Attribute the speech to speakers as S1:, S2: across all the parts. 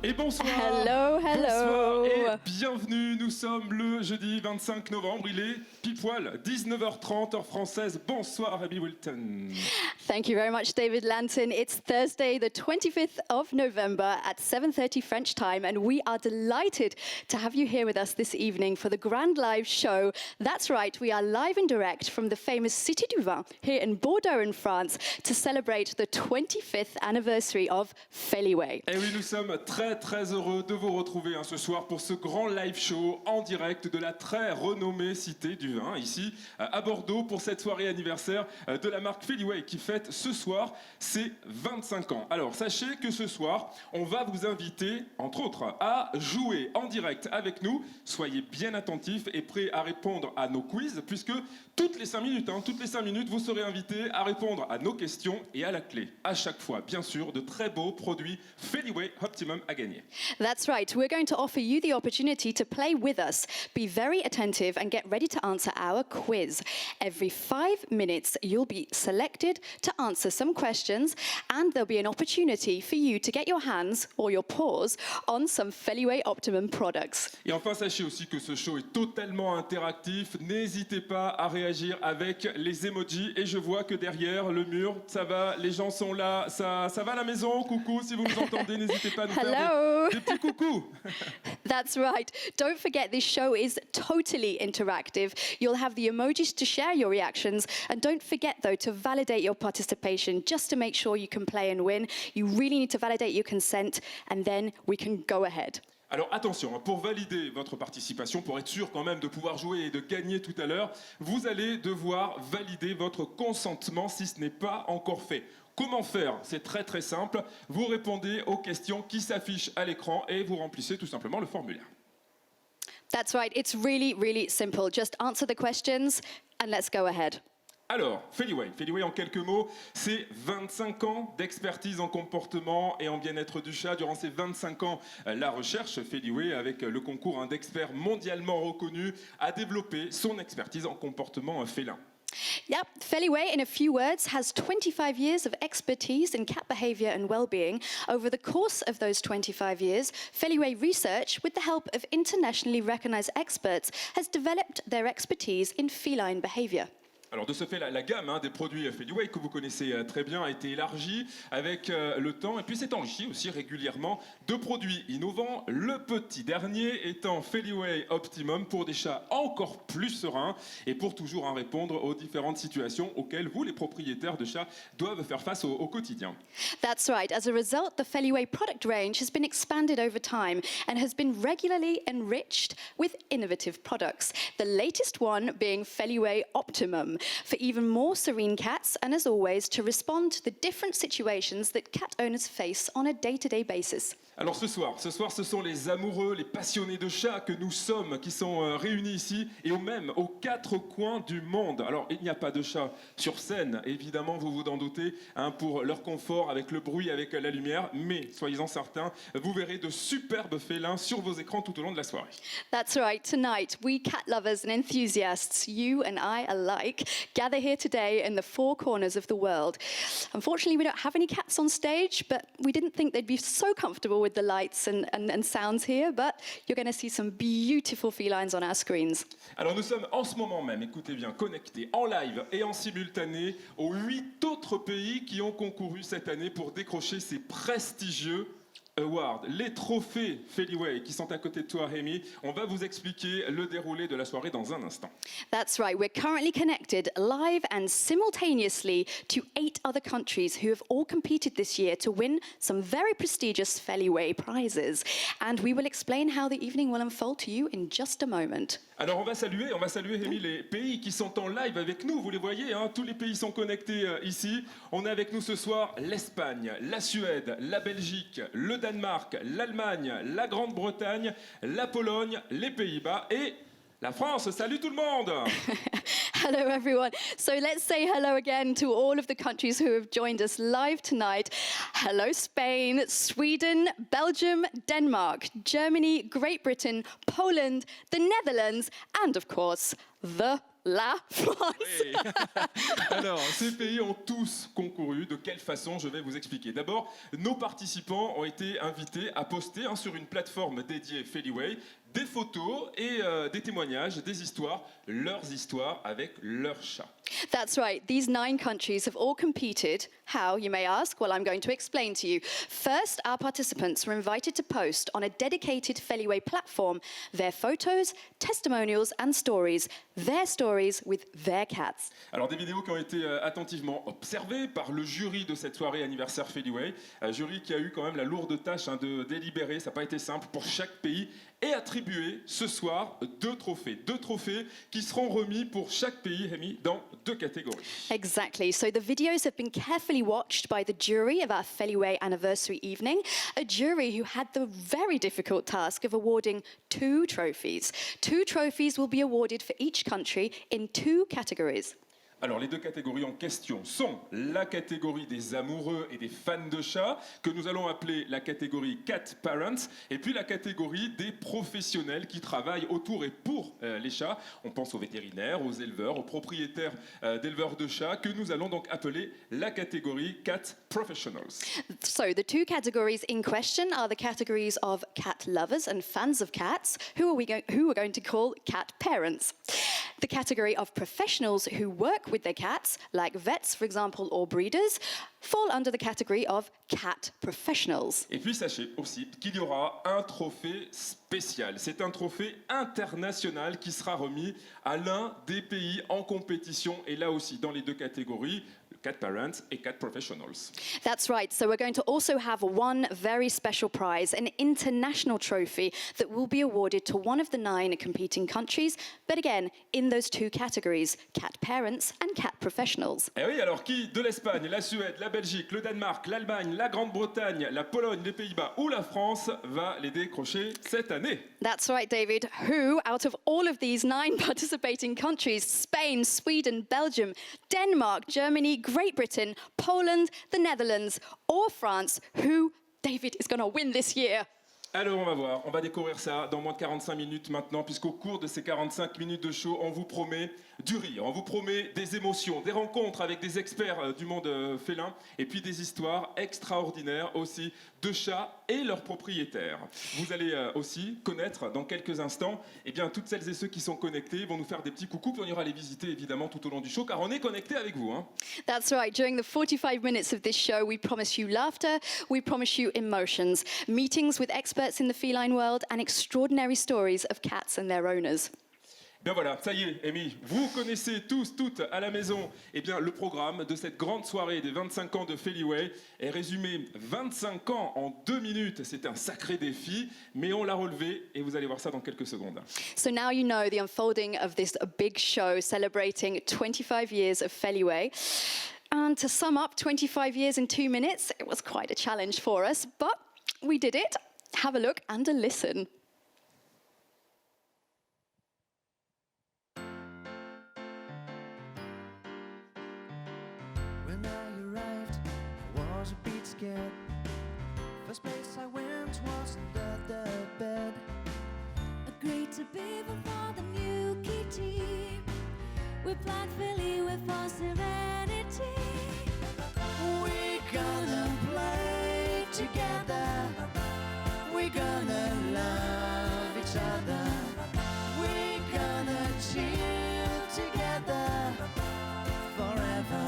S1: Et bonsoir.
S2: Hello, hello.
S1: Bonsoir et bienvenue. Nous sommes le jeudi 25 novembre. Il est pile poil 19h30 heure française. Bonsoir Abby Wilton.
S2: Thank you very much, David Lanton. It's Thursday, the 25th of November at 7:30 French time, and we are delighted to have you here with us this evening for the grand live show. That's right, we are live and direct from the famous Cité du Vin here in Bordeaux in France to celebrate the 25th anniversary of Feliway.
S1: Et oui, nous sommes très heureux de vous retrouver ce soir pour ce grand live show en direct de la très renommée Cité du Vin, ici à Bordeaux, pour cette soirée anniversaire de la marque Feliway qui fête ce soir ses 25 ans. Alors sachez que ce soir, on va vous inviter, entre autres, à jouer en direct avec nous. Soyez bien attentifs et prêts à répondre à nos quiz, puisque toutes les 5 minutes, vous serez invités à répondre à nos questions et à la clé, à chaque fois, bien sûr, de très beaux produits Feliway Optimum à gagner.
S2: That's right, we're going to offer you the opportunity to play with us. Be very attentive and get ready to answer our quiz. Every 5 minutes, you'll be selected to answer some questions, and there'll be an opportunity for you to get your hands or your paws on some Feliway Optimum products.
S1: Et enfin, sachez aussi que ce show est totalement interactif. N'hésitez pas à réagir avec les emojis. Et je vois que derrière le mur, ça va, les gens sont là. Ça va à la maison? Coucou, si vous nous entendez, n'hésitez pas à nous faire des petits coucous.
S2: That's right. Don't forget, this show is totally interactive. You'll have the emojis to share your reactions. And don't forget, though, to validate your participation just to make sure you can play and win. You really need to validate your consent, and then we can go ahead.
S1: Alors attention, pour valider votre participation, pour être sûr quand même de pouvoir jouer et de gagner tout à l'heure, vous allez devoir valider votre consentement si ce n'est pas encore fait. Comment faire? C'est très simple. Vous répondez aux questions qui s'affichent à l'écran et vous remplissez tout simplement le formulaire.
S2: That's right. It's really simple. Just answer the questions and let's go ahead.
S1: Alors, Feliway en quelques mots, c'est 25 ans d'expertise en comportement et en bien-être du chat. Durant ces 25 ans, la recherche Feliway, avec le concours d'experts mondialement reconnus, a développé son expertise en comportement félin.
S2: Yep, Feliway, in a few words, has 25 years of expertise in cat behavior and well-being. Over the course of those 25 years, Feliway Research, with the help of internationally recognized experts, has developed their expertise in feline behavior.
S1: Alors de ce fait, la gamme des produits Feliway que vous connaissez très bien a été élargie avec le temps et puis s'est enrichie aussi régulièrement de produits innovants. Le petit dernier étant Feliway Optimum pour des chats encore plus sereins et pour toujours répondre aux différentes situations auxquelles vous, les propriétaires de chats, doivent faire face au quotidien.
S2: That's right. As a result, the Feliway product range has been expanded over time and has been regularly enriched with innovative products. The latest one being Feliway Optimum, for even more serene cats, and as always, to respond to the different situations that cat owners face on a day-to-day basis.
S1: Alors ce soir, ce sont les amoureux, les passionnés de chats que nous sommes qui sont réunis ici et même aux 4 coins du monde. Alors il n'y a pas de chats sur scène, évidemment, vous vous en doutez, pour leur confort, avec le bruit, avec la lumière, mais soyez-en certains, vous verrez de superbes félins sur vos écrans tout au long de la soirée.
S2: That's right. Tonight, we cat lovers and enthusiasts, you and I alike, gather here today in the 4 corners of the world. Unfortunately, we don't have any cats on stage, but we didn't think they'd be so comfortable with the lights and sounds here, but you're going to see some beautiful felines on our screens.
S1: Alors nous sommes en ce moment même, écoutez bien, connectés en live et en simultané aux 8 autres pays qui ont concouru cette année pour décrocher ces prestigieux awards, les trophées Feliway qui sont à côté de toi, Rémi. On va vous expliquer le déroulé de la soirée dans un instant.
S2: That's right. We're currently connected live and simultaneously to 8 other countries who have all competed this year to win some very prestigious Feliway prizes. And we will explain how the evening will unfold to you in just a moment.
S1: Alors on va saluer Rémi, les pays qui sont en live avec nous, vous les voyez, tous les pays sont connectés ici. On est avec nous ce soir l'Espagne, la Suède, la Belgique, le Danemark, l'Allemagne, la Grande-Bretagne, la Pologne, les Pays-Bas et la France. Salut tout le monde!
S2: Hello, everyone. So let's say hello again to all of the countries who have joined us live tonight. Hello, Spain, Sweden, Belgium, Denmark, Germany, Great Britain, Poland, the Netherlands, and of course, the la France.
S1: Oui. Alors, ces pays ont tous concouru. De quelle façon? Je vais vous expliquer. D'abord, nos participants ont été invités à poster sur une plateforme dédiée Feliway des photos et des témoignages, des histoires, leurs histoires avec leurs chats.
S2: That's right. These 9 countries have all competed. How, you may ask? Well, I'm going to explain to you. First, our participants were invited to post on a dedicated Feliway platform their photos, testimonials and stories, their stories with their cats.
S1: Alors des vidéos qui ont été attentivement observées par le jury de cette soirée anniversaire Feliway, un jury qui a eu quand même la lourde tâche de délibérer, ça n'a pas été simple pour chaque pays, et attribuer ce soir 2 trophées qui seront remis pour chaque pays, Amy, dans 2 catégories.
S2: Exactly. So the videos have been carefully watched by the jury of our Feliway anniversary evening, a jury who had the very difficult task of awarding 2 trophies. 2 trophies will be awarded for each country in 2 categories.
S1: Alors les 2 catégories en question sont la catégorie des amoureux et des fans de chats, que nous allons appeler la catégorie Cat Parents, et puis la catégorie des professionnels qui travaillent autour et pour les chats. On pense aux vétérinaires, aux éleveurs, aux propriétaires d'éleveurs de chats, que nous allons donc appeler la catégorie Cat Professionals.
S2: So the 2 categories in question are the categories of cat lovers and fans of cats, who we're going to call cat parents. The category of professionals who work with their cats, like vets, for example, or breeders, fall under the category of cat professionals.
S1: Et puis sachez aussi qu'il y aura un trophée spécial. C'est un trophée international qui sera remis à l'un des pays en compétition, et là aussi dans les 2 catégories, Cat Parents et Cat Professionals.
S2: That's right. So we're going to also have one very special prize, an international trophy that will be awarded to one of the 9 competing countries, but again, in those 2 categories, cat parents and cat professionals.
S1: Et oui, alors qui de l'Espagne, la Suède, la Belgique, le Danemark, l'Allemagne, la Grande-Bretagne, la Pologne, les Pays-Bas ou la France va les décrocher cette année?
S2: That's right, David. Who, out of all of these 9 participating countries, Spain, Sweden, Belgium, Denmark, Germany, Great Britain, Poland, the Netherlands, or France, who, David, is going to win this year?
S1: Alors on va voir, on va découvrir ça dans moins de 45 minutes maintenant, puisqu'au cours de ces 45 minutes de show, on vous promet du rire, on vous promet des émotions, des rencontres avec des experts du monde félin, et puis des histoires extraordinaires aussi de chats et leurs propriétaires. Vous allez aussi connaître dans quelques instants, eh bien, toutes celles et ceux qui sont connectés vont nous faire des petits coucous, puis on ira les visiter évidemment tout au long du show, car on est connectés avec vous. Hein.
S2: That's right. During the 45 minutes of this show, we promise you laughter, we promise you emotions, meetings with experts in the feline world, and extraordinary stories of cats and their owners.
S1: Bien voilà, ça y est, Amy, vous connaissez tous, toutes à la maison, eh bien, le programme de cette grande soirée des 25 ans de Feliway est résumé 25 ans en 2 minutes. C'est un sacré défi, mais on l'a relevé et vous allez voir ça dans quelques secondes.
S2: So now you know the unfolding of this big show celebrating 25 years of Feliway. And to sum up 25 years in 2 minutes, it was quite a challenge for us, but we did it. Have a look and a listen.
S3: When I arrived, I was a bit scared. First place I went was under the bed.
S4: Agreed to be before the new key team. We planned Feliway for serenity.
S3: We're gonna play together. We're gonna love each other. We're gonna chill together forever.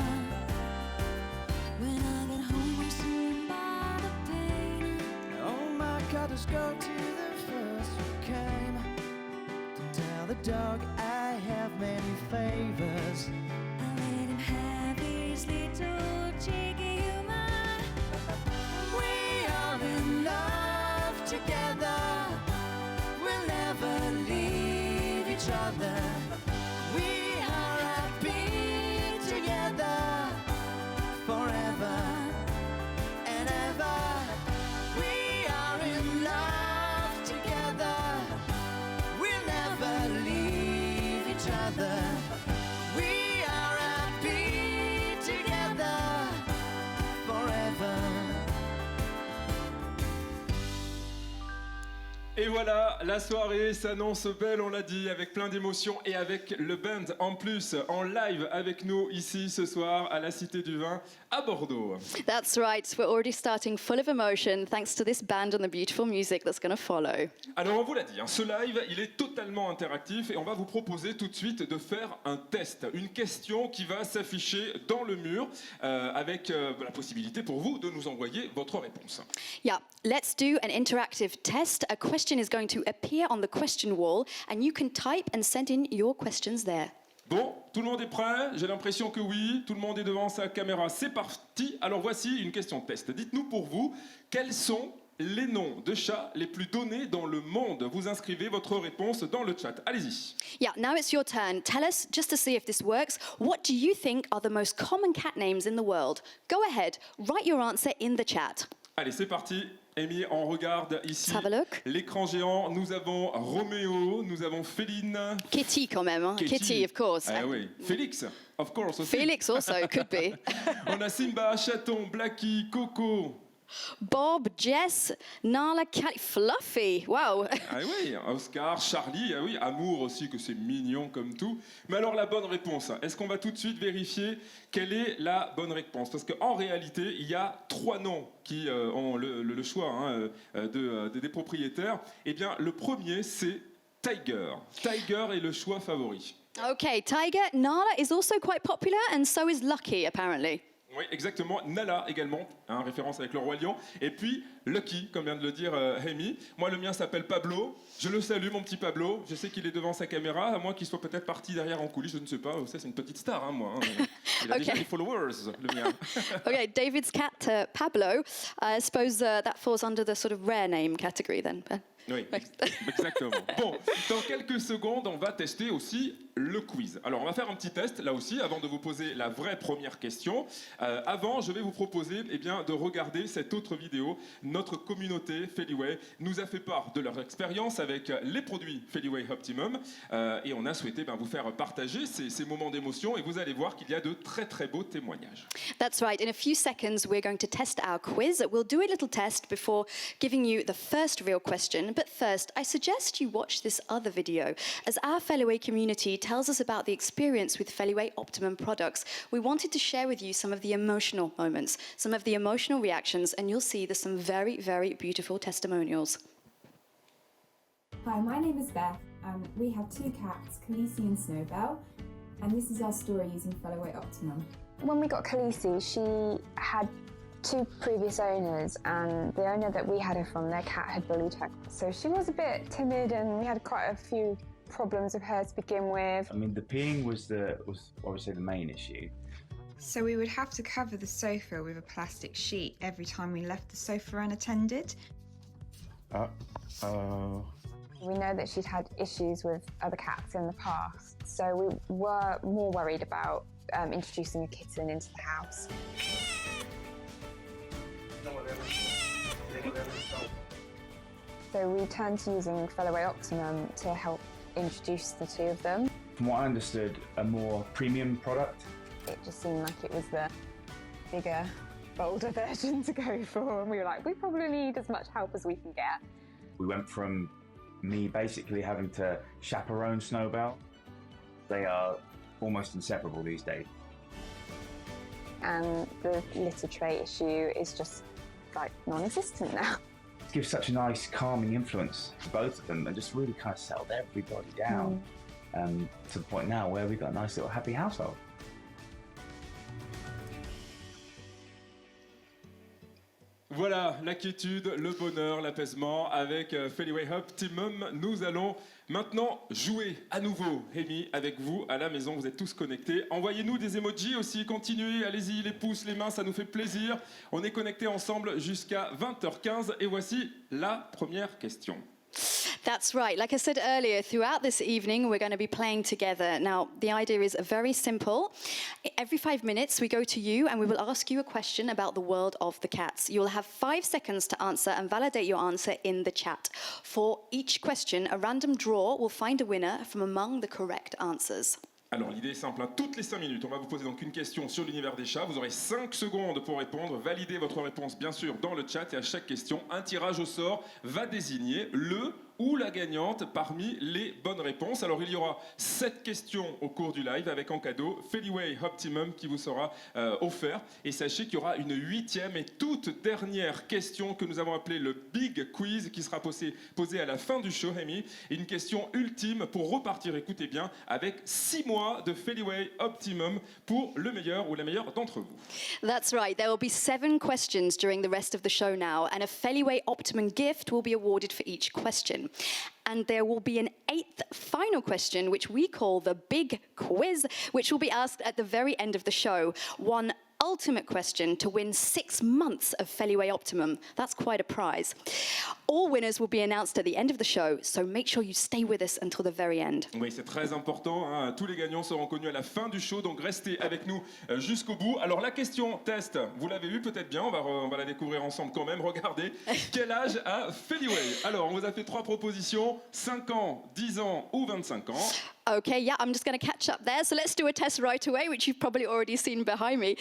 S4: When I get home, I'm sitting by the pain.
S3: Oh my God, let's go to the first who came. Don't tell the dog I have many favors.
S4: I let him have his little cheeky humor.
S3: We are in love together. We'll never leave each other. We are happy together forever and ever. We are in love together. We'll never leave each other. We are happy together forever.
S1: Et voilà, la soirée s'annonce belle, on l'a dit, avec plein d'émotions et avec le band en plus, en live avec nous ici ce soir à la Cité du Vin à Bordeaux.
S2: That's right, we're already starting full of emotion thanks to this band and the beautiful music that's going to follow.
S1: Alors on vous l'a dit, hein, ce live il est totalement interactif et on va vous proposer tout de suite de faire un test, une question qui va s'afficher dans le mur avec la possibilité pour vous de nous envoyer votre réponse.
S2: Yeah, let's do an interactive test. A question is going to appear on the question wall and you can type and send in your questions there.
S1: Bon, tout le monde est prêt? J'ai l'impression que oui, tout le monde est devant sa caméra. C'est parti. Alors voici une question de test. Dites-nous pour vous, quels sont les noms de chats les plus donnés dans le monde? Vous inscrivez votre réponse dans le chat. Allez-y.
S2: Yeah, now it's your turn. Tell us, just to see if this works, what do you think are the most common cat names in the world? Go ahead, write your answer in the chat.
S1: Allez, c'est parti. Amy, on regarde ici
S2: Let's have a look.
S1: l'écran géant. Nous avons Roméo, nous avons Féline.
S2: Kitty quand même, hein? Kitty, of course.
S1: Ah oui. Félix, of course aussi.
S2: Felix also, could be.
S1: On a Simba, Chaton, Blackie, Coco.
S2: Bob, Jess, Nala, Cat, Fluffy. Wow.
S1: Ah oui, Oscar, Charlie, ah oui, Amour aussi, que c'est mignon comme tout. Mais alors la bonne réponse, est-ce qu'on va tout de suite vérifier quelle est la bonne réponse? Parce qu'en réalité, il y a 3 noms qui ont le choix hein, des propriétaires. Eh bien, le premier, c'est Tiger. Tiger est le choix favori.
S2: Okay, Tiger. Nala is also quite popular and so is Lucky, apparently.
S1: Oui, exactement. Nala également, hein, référence avec le roi lion. Et puis Lucky, comme vient de le dire Amy. Moi, le mien s'appelle Pablo. Je le salue, mon petit Pablo. Je sais qu'il est devant sa caméra, à moins qu'il soit peut-être parti derrière en coulisses. Je ne sais pas. Ça, c'est une petite star, hein, moi. Hein. Il a déjà des followers, le mien.
S2: Okay, David's cat, Pablo. I suppose that falls under the sort of rare name category then.
S1: Oui, exactement. Bon, dans quelques secondes, on va tester aussi le quiz. Alors, on va faire un petit test, là aussi, avant de vous poser la vraie première question. Avant, je vais vous proposer eh bien, de regarder cette autre vidéo. Notre communauté Feliway nous a fait part de leur expérience avec les produits Feliway Optimum. Et on a souhaité vous faire partager ces moments d'émotion. Et vous allez voir qu'il y a de très, très beaux témoignages.
S2: That's right. In a few seconds, we're going to test our quiz. We'll do a little test before giving you the first real question. But first, I suggest you watch this other video. As our Feliway community tells us about the experience with Feliway Optimum products, we wanted to share with you some of the emotional moments, some of the emotional reactions, and you'll see there's some very, very beautiful testimonials.
S5: Hi, my name is Beth. We have 2 cats, Khaleesi and Snowbell, and this is our story using Feliway Optimum.
S6: When we got Khaleesi, she had 2 previous owners, and the owner that we had her from, their cat had bullied her. So she was a bit timid, and we had quite a few problems with her to begin with.
S7: I mean, the peeing was obviously the main issue.
S8: So we would have to cover the sofa with a plastic sheet every time we left the sofa unattended.
S7: Uh-oh.
S6: We know that she'd had issues with other cats in the past, so we were more worried about introducing a kitten into the house. So we turned to using Feliway Optimum to help introduce the 2 of them.
S7: From what I understood, a more premium product.
S6: It just seemed like it was the bigger, bolder version to go for, and we were like, we probably need as much help as we can get.
S7: We went from me basically having to chaperone Snowbell. They are almost inseparable these days.
S6: And the litter tray issue is just like non-existent now.
S7: It gives such a nice calming influence to both of them and just really kind of settled everybody down to the point now where we've got a nice little happy household.
S1: Voilà, la quiétude, le bonheur, l'apaisement avec Feliway Optimum. Nous allons maintenant jouer à nouveau, Amy, avec vous à la maison. Vous êtes tous connectés. Envoyez-nous des emojis aussi, continuez, allez-y, les pouces, les mains, ça nous fait plaisir. On est connectés ensemble jusqu'à 20h15 et voici la première question.
S2: That's right. Like I said earlier, throughout this evening, we're going to be playing together. Now, the idea is very simple. Every 5 minutes, we go to you and we will ask you a question about the world of the cats. You'll have 5 seconds to answer and validate your answer in the chat. For each question, a random draw will find a winner from among the correct answers.
S1: Alors l'idée est simple, hein. Toutes les 5 minutes, on va vous poser donc une question sur l'univers des chats. Vous aurez 5 secondes pour répondre. Validez votre réponse bien sûr dans le chat et à chaque question, un tirage au sort va désigner le ou la gagnante parmi les bonnes réponses. Alors il y aura 7 questions au cours du live avec en cadeau Feliway Optimum qui vous sera offert. Et sachez qu'il y aura une 8e et toute dernière question que nous avons appelée le Big Quiz qui sera posée à la fin du show, Amy. Et une question ultime pour repartir, écoutez bien, avec 6 mois de Feliway Optimum pour le meilleur ou la meilleure d'entre vous.
S2: That's right. There will be 7 questions during the rest of the show now, and a Feliway Optimum gift will be awarded for each question. And there will be an 8th final question, which we call the Big Quiz, which will be asked at the very end of the show. One ultimate question to win 6 months of Feliway Optimum. That's quite a prize. All winners will be announced at the end of the show, so make sure you stay with us until the very end.
S1: Oui, c'est très important, hein. Tous les gagnants seront connus à la fin du show, donc restez avec nous jusqu'au bout. Alors la question test, vous l'avez vu peut-être bien, on va la découvrir ensemble quand même. Regardez, quel âge a Feliway? Alors on vous a fait 3 propositions, 5 ans, 10 ans ou 25 ans.
S2: Okay, yeah, I'm just going to catch up there. So let's do a test right away, which you've probably already seen behind me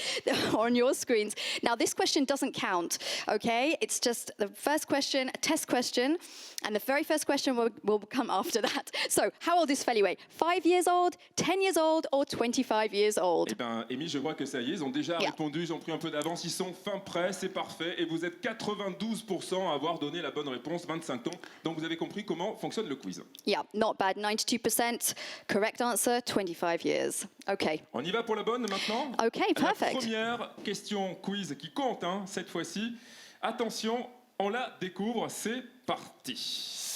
S2: on your screens. Now, this question doesn't count, okay? It's just the first question, a test question, and the very first question will come after that. So, how old is Feliway? 5 years old, 10 years old, or 25 years old?
S1: Eh bien, Amy, je vois que ça y est, ils ont déjà répondu, ils ont pris un peu d'avance, ils sont fin prêts, c'est parfait. Et vous êtes 92% à avoir donné la bonne réponse, 25 ans. Donc, vous avez compris comment fonctionne le quiz.
S2: Yeah, not bad, 92%. Correct answer, 25 years. Okay.
S1: On y va pour la bonne maintenant?
S2: Okay, perfect.
S1: La première question quiz qui compte, hein, cette fois-ci. Attention, on la découvre, c'est parti.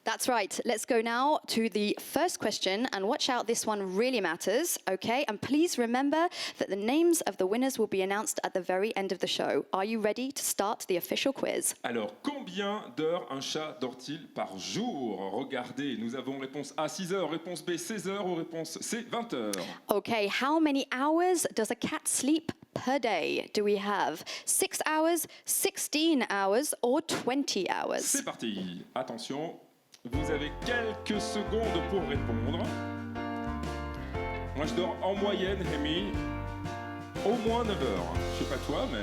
S2: That's right. Let's go now to the first question, and watch out, this one really matters, okay? And please remember that the names of the winners will be announced at the very end of the show. Are you ready to start the official quiz?
S1: Alors, combien d'heures un chat dort-il par jour? Regardez, nous avons réponse A, 6 heures, réponse B, 16 heures ou réponse C, 20 heures.
S2: Okay, how many hours does a cat sleep per day? Do we have 6 hours, 16 hours, or 20 hours?
S1: C'est parti. Attention. Vous avez quelques secondes pour répondre. Moi, je dors en moyenne, Amy, au moins 9 heures. Je sais pas toi, mais...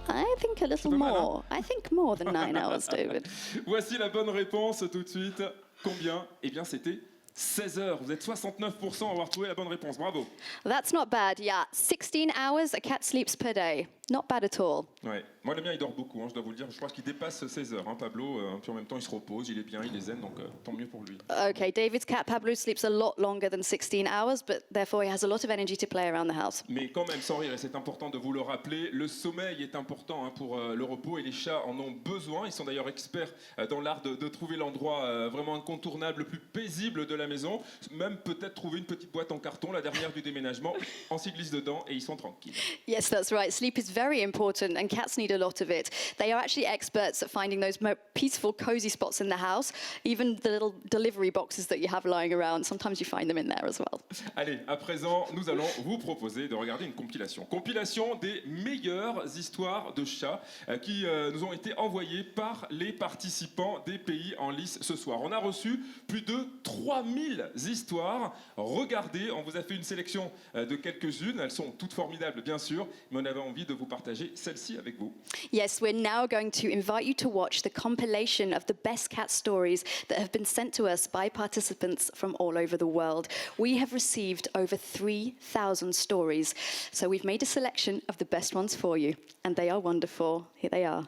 S2: I think a little more. I think more than 9 hours, David.
S1: Voici la bonne réponse tout de suite. Combien? Eh bien, c'était 16 heures. Vous êtes 69% à avoir trouvé la bonne réponse. Bravo.
S2: That's not bad, yeah. 16 hours a cat sleeps per day. Not bad at all.
S1: Ouais. Moi, le mien, il dort beaucoup, hein, je dois vous le dire. Je crois qu'il dépasse 16 heures, hein, Pablo. Puis en même temps, il se repose, il est bien, il est zen, donc tant mieux pour lui.
S2: Okay, David's cat Pablo sleeps a lot longer than 16 hours, but therefore he has a lot of energy to play around the house.
S1: Mais quand même, sans rire, et c'est important de vous le rappeler, le sommeil est important, hein, pour le repos, et les chats en ont besoin. Ils sont d'ailleurs experts dans l'art de trouver l'endroit vraiment incontournable, le plus paisible de la maison. Même peut-être trouver une petite boîte en carton, la dernière du déménagement. On s'y glisse dedans et ils sont tranquilles.
S2: Yes, that's right. Sleep is very important, and cats need a lot of it. They are actually experts at finding those peaceful, cozy spots in the house. Even the little delivery boxes that you have lying around, sometimes you find them in there as well.
S1: Allez, à présent, nous allons vous proposer de regarder une compilation. Compilation des meilleures histoires de chats qui nous ont été envoyées par les participants des pays en lice ce soir. On a reçu plus de 3000 histoires. Regardez, on vous a fait une sélection de quelques-unes. Elles sont toutes formidables, bien sûr, mais on avait envie de vous partager celle-ci avec vous.
S2: Yes, we're now going to invite you to watch the compilation of the best cat stories that have been sent to us by participants from all over the world. We have received over 3,000 stories, so we've made a selection of the best ones for you, and they are wonderful. Here they are.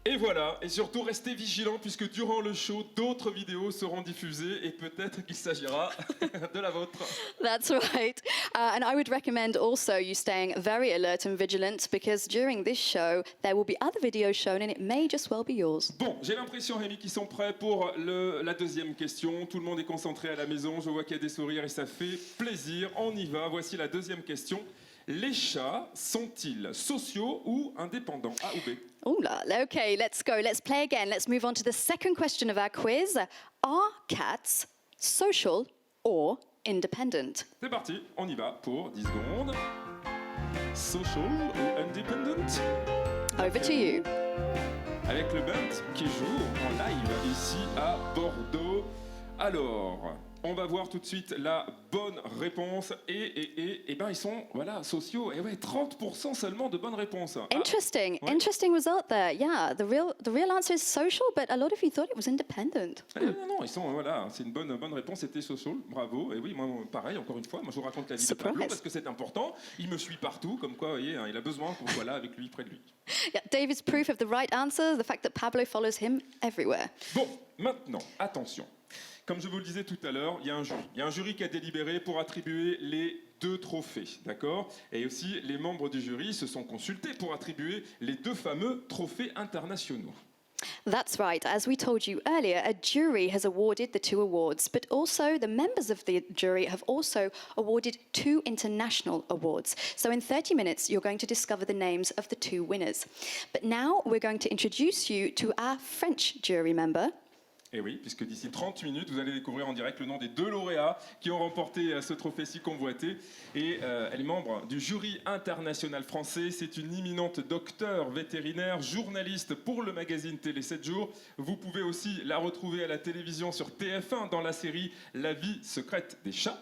S1: Et voilà, et surtout restez vigilants puisque durant le show, d'autres vidéos seront diffusées et peut-être qu'il s'agira de la vôtre.
S2: That's right. And I would recommend also you staying very alert and vigilant because during this show, there will be other videos shown and it may just well be yours.
S1: Bon, j'ai l'impression, Rémi, qu'ils sont prêts pour la deuxième question. Tout le monde est concentré à la maison, je vois qu'il y a des sourires et ça fait plaisir. On y va, voici la deuxième question. Les chats sont-ils sociaux ou indépendants? A ou B?
S2: Oh là, okay, let's go. Let's play again. Let's move on to the second question of our quiz. Are cats social or independent?
S1: C'est parti, on y va pour 10 secondes. Social ou Independent?
S2: Over to you.
S1: Avec le band qui joue en live ici à Bordeaux. Alors, on va voir tout de suite la bonne réponse. Et ben ils sont, voilà, sociaux. Et ouais, 30% seulement de bonnes réponses.
S2: Interesting,
S1: ouais.
S2: interesting result there. Yeah, the real answer is social, but a lot of you thought it was independent.
S1: Non, ils sont, voilà, c'est une bonne réponse, c'était social, bravo. Et oui, moi, pareil, encore une fois, moi je vous raconte la vie de Pablo parce que c'est important. Il me suit partout, comme quoi, vous voyez, hein, il a besoin qu'on soit là avec lui, près de lui.
S2: Yeah, David's proof of the right answer, the fact that Pablo follows him everywhere.
S1: Bon, maintenant, attention. Comme je vous le disais tout à l'heure, il y a un jury. Il y a un jury qui a délibéré pour attribuer les 2 trophées, d'accord? Et aussi, les membres du jury se sont consultés pour attribuer les 2 fameux trophées internationaux.
S2: That's right. As we told you earlier, a jury has awarded the 2 awards, but also the members of the jury have also awarded 2 international awards. So in 30 minutes, you're going to discover the names of the 2 winners. But now we're going to introduce you to our French jury member.
S1: Et oui, puisque d'ici 30 minutes, vous allez découvrir en direct le nom des 2 lauréats qui ont remporté ce trophée si convoité. Et elle est membre du jury international français. C'est une imminente docteure vétérinaire, journaliste pour le magazine Télé 7 jours. Vous pouvez aussi la retrouver à la télévision sur TF1 dans la série La vie secrète des chats.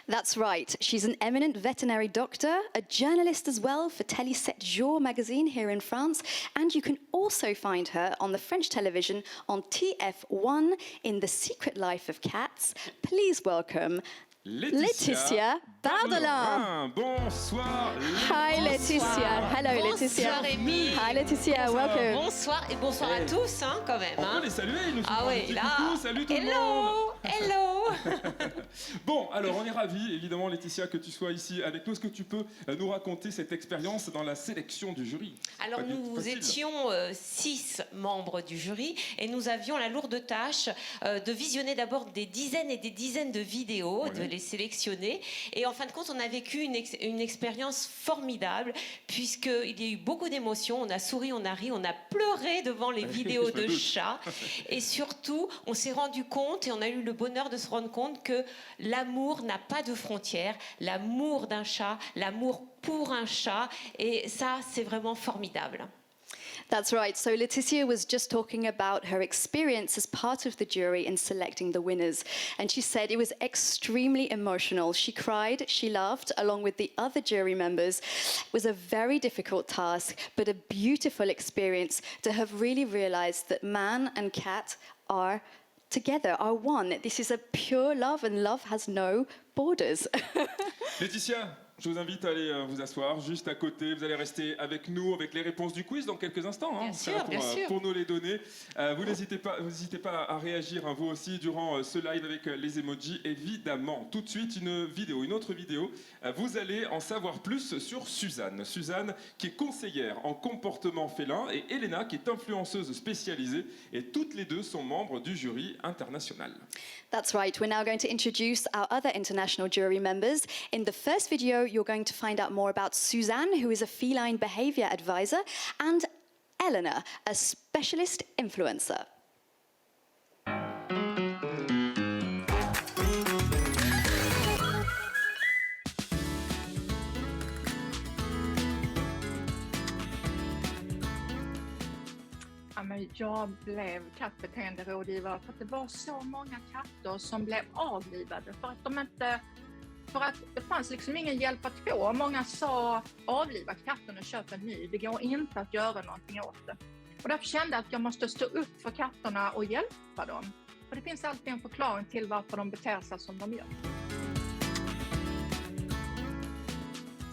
S2: That's right. She's an eminent veterinary doctor, a journalist as well for Télé 7 jours magazine here in France, and you can also find her on the French television on TF1 in The Secret Life of Cats. Please welcome Laetitia Bardelin.
S1: Bonsoir.
S2: Hi Laetitia. Hello Laetitia.
S9: Bonsoir Rémi.
S2: Hi Laetitia, welcome.
S9: Bonsoir et bonsoir à tous, hein, quand même.
S1: On
S9: Hein.
S1: peut les saluer, ils nous font
S9: Ah
S1: un
S9: oui,
S1: petit
S9: là.
S1: coucou. Salut tout le monde.
S9: Hello.
S1: Bon, alors on est ravis, évidemment, Laetitia, que tu sois ici avec nous. Est-ce que tu peux nous raconter cette expérience dans la sélection du jury?
S9: Alors nous étions 6 membres du jury et nous avions la lourde tâche de visionner d'abord des dizaines et des dizaines de vidéos, de les sélectionner. Et en fin de compte, on a vécu une expérience formidable puisqu'il y a eu beaucoup d'émotions. On a souri, on a ri, on a pleuré devant les vidéos de chats. Et surtout, on s'est rendu compte et on a eu le bonheur de se rendre compte que l'amour n'a pas de frontières. L'amour d'un chat, l'amour pour un chat. Et ça, c'est vraiment formidable.
S2: That's right. So Laetitia was just talking about her experience as part of the jury in selecting the winners. And she said it was extremely emotional. She cried, she laughed, along with the other jury members. It was a very difficult task, but a beautiful experience to have really realized that man and cat are together, are one. This is a pure love, and love has no borders.
S1: Laetitia, je vous invite à aller vous asseoir juste à côté. Vous allez rester avec nous, avec les réponses du quiz dans quelques instants. Hein.
S9: Bien sûr.
S1: Pour nous les donner. Vous n'hésitez pas à réagir, hein, vous aussi, durant ce live avec les emojis, évidemment. Tout de suite, une autre vidéo. Vous allez en savoir plus sur Suzanne. Suzanne, qui est conseillère en comportement félin, et Elena, qui est influenceuse spécialisée. Et toutes les 2 sont membres du jury international.
S2: That's right. We're now going to introduce our other international jury members. In the first video, you're going to find out more about Suzanne, who is a feline behavior advisor, and Eleanor, a specialist influencer.
S10: Jag blev kattbeteenderådgivare för att det var så många katter som blev avlivade för att det fanns liksom ingen hjälp att få. Många sa avliva katten och köp en ny. Det går inte att göra någonting åt det. Och därför kände jag att jag måste stå upp för katterna och hjälpa dem. För det finns alltid en förklaring till varför de beter sig som de gör.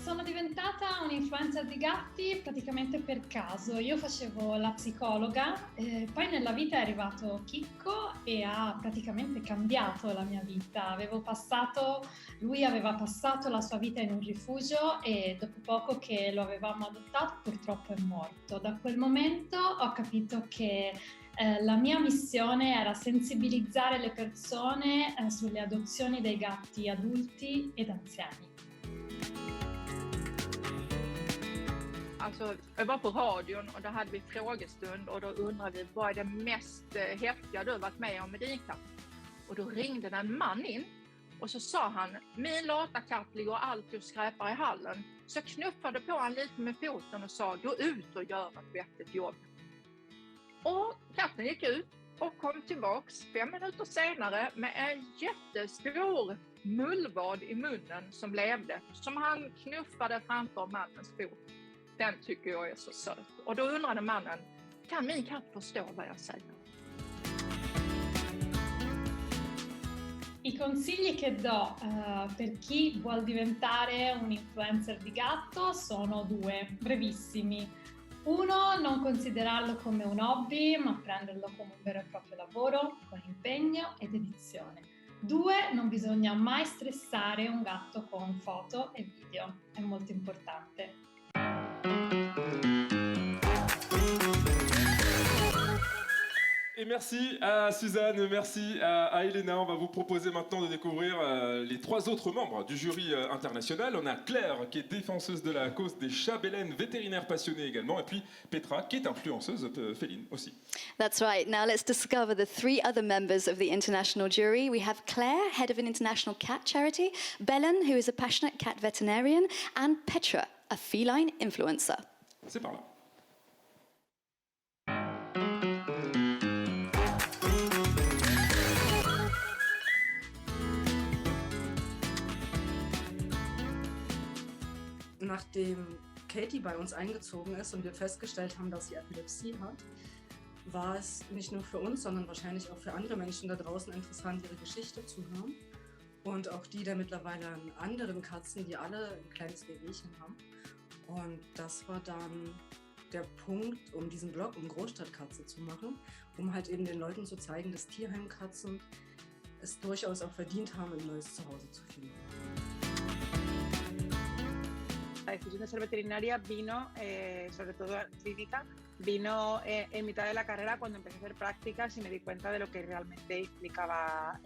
S11: Sono diventata un'influencer di gatti praticamente per caso. Io facevo la psicologa, poi nella vita è arrivato Chicco e ha praticamente cambiato la mia vita. Lui aveva passato la sua vita in un rifugio e dopo poco che lo avevamo adottato purtroppo è morto. Da quel momento ho capito che la mia missione era sensibilizzare le persone sulle adozioni dei gatti adulti ed anziani.
S10: Alltså, jag var på radion och då hade vi frågestund och då undrade vi vad är det mest häftiga du har varit med om med din katt? Och då ringde en man in och så sa han, min lata katt ligger alltid och skräpar i hallen. Så jag knuffade på han lite med foten och sa, gå ut och gör ett vettigt jobb. Och katten gick ut och kom tillbaks 5 minuter senare med en jättestor mullvad i munnen som levde, som han knuffade framför mannens fot. Den tycker jag är så söt. Och då undrade mannen, kan min katt förstå vad jag säger?
S11: I consigli che do per chi vuol diventare un influencer di gatto sono 2, brevissimi. 1, non considerarlo come un hobby, ma prenderlo come un vero e proprio lavoro, con impegno e dedizione. 2, non bisogna mai stressare un gatto con foto e video, è molto importante.
S1: Et merci à Suzanne, merci à Elena. On va vous proposer maintenant de découvrir les 3 autres membres du jury international. On a Claire, qui est défenseuse de la cause des chats, Belen, vétérinaire passionnée également, et puis Petra, qui est influenceuse féline aussi.
S2: That's right. Now let's discover the 3 other members of the international jury. We have Claire, head of an international cat charity, Belen, who is a passionate cat veterinarian, and Petra, a feline influencer.
S1: C'est par là.
S12: Nachdem Katie bei uns eingezogen ist und wir festgestellt haben, dass sie Epilepsie hat, war es nicht nur für uns, sondern wahrscheinlich auch für andere Menschen da draußen interessant, ihre Geschichte zu hören. Und auch die der mittlerweile anderen Katzen, die alle ein kleines Wehwehchen haben. Und das war dann der Punkt, um diesen Blog um Großstadtkatze zu machen, um halt eben den Leuten zu zeigen, dass Tierheimkatzen es durchaus auch verdient haben, ein neues Zuhause zu finden.
S13: La decisión de ser veterinaria vino, sobre todo clínica, vino en mitad de la carrera cuando empecé a hacer prácticas y me di cuenta de lo que realmente implicaba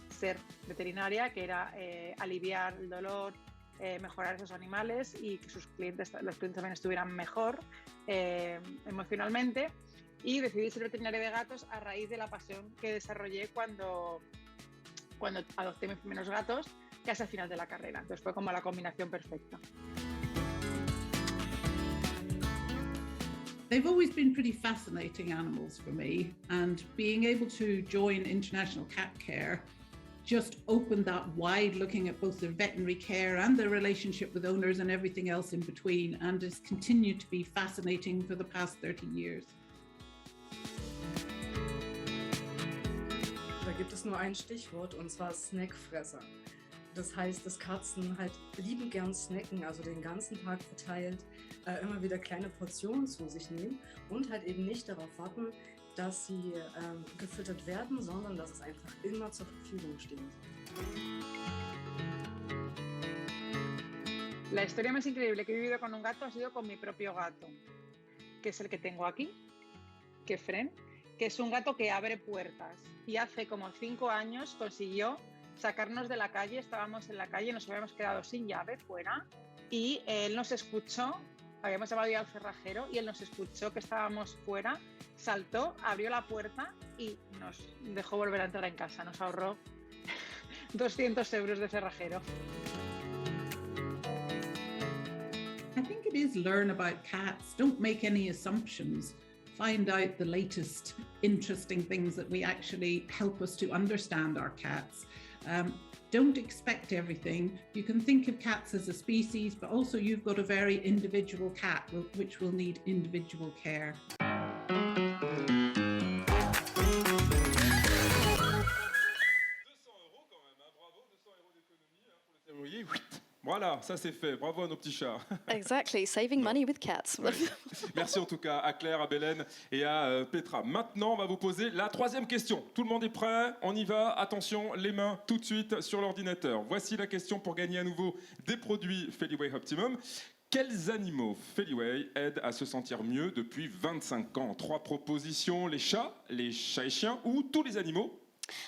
S13: ser veterinaria, que era aliviar el dolor, mejorar esos animales y que los clientes también estuvieran mejor emocionalmente. Y decidí ser veterinaria de gatos a raíz de la pasión que desarrollé cuando adopté mis primeros gatos, casi al final de la carrera. Entonces fue como la combinación perfecta.
S14: They've always been pretty fascinating animals for me, and being able to join International Cat Care just opened that wide looking at both their veterinary care and their relationship with owners and everything else in between, and has continued to be fascinating for the past 30 years.
S12: Da gibt es nur ein Stichwort, und zwar Snackfresser. Das heißt, dass Katzen halt liebend gern snacken, also den ganzen Tag verteilt, immer wieder kleine Portionen zu sich nehmen und halt eben nicht darauf warten, dass sie gefüttert werden, sondern dass es einfach immer zur Verfügung steht.
S13: La historia más increíble que he vivido con un gato ha sido con mi propio gato, que es el que tengo aquí, que es Fren, que es un gato que abre puertas. Y hace como 5 años consiguió sacarnos de la calle, estábamos en la calle, nos habíamos quedado sin llave fuera y él nos escuchó, habíamos llamado ya al cerrajero y él nos escuchó que estábamos fuera, saltó, abrió la puerta y nos dejó volver a entrar en casa, nos ahorró 200 euros de cerrajero.
S14: I think it is learn about cats. Don't make any assumptions. Find out the latest interesting things that we actually help us to understand our cats. Don't expect everything. You can think of cats as a species, but also you've got a very individual cat which will need individual care.
S1: Voilà, ça c'est fait. Bravo à nos petits chats.
S2: Exactly, saving money with cats.
S1: Ouais. Merci en tout cas à Claire, à Belen et à Petra. Maintenant, on va vous poser la 3e question. Tout le monde est prêt? On y va. Attention, les mains tout de suite sur l'ordinateur. Voici la question pour gagner à nouveau des produits Feliway Optimum. Quels animaux Feliway aident à se sentir mieux depuis 25 ans? 3 propositions, les chats et chiens ou tous les animaux?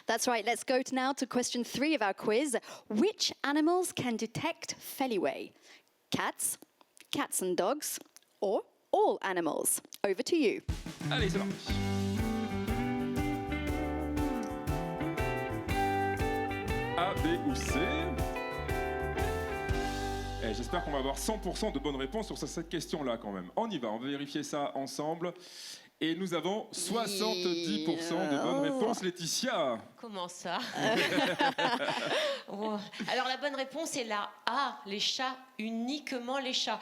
S2: That's right. Let's go now to question 3 of our quiz. Which animals can detect Feliway? Cats, cats and dogs, or all animals? Over to you.
S1: Allez, c'est parti. A, B ou C? Et j'espère qu'on va avoir 100% de bonnes réponses sur cette question-là quand même. On y va, on va vérifier ça ensemble. Et nous avons 70% de bonnes réponses, Laetitia.
S9: Comment ça? Bon. Alors la bonne réponse est la A, les chats, uniquement les chats.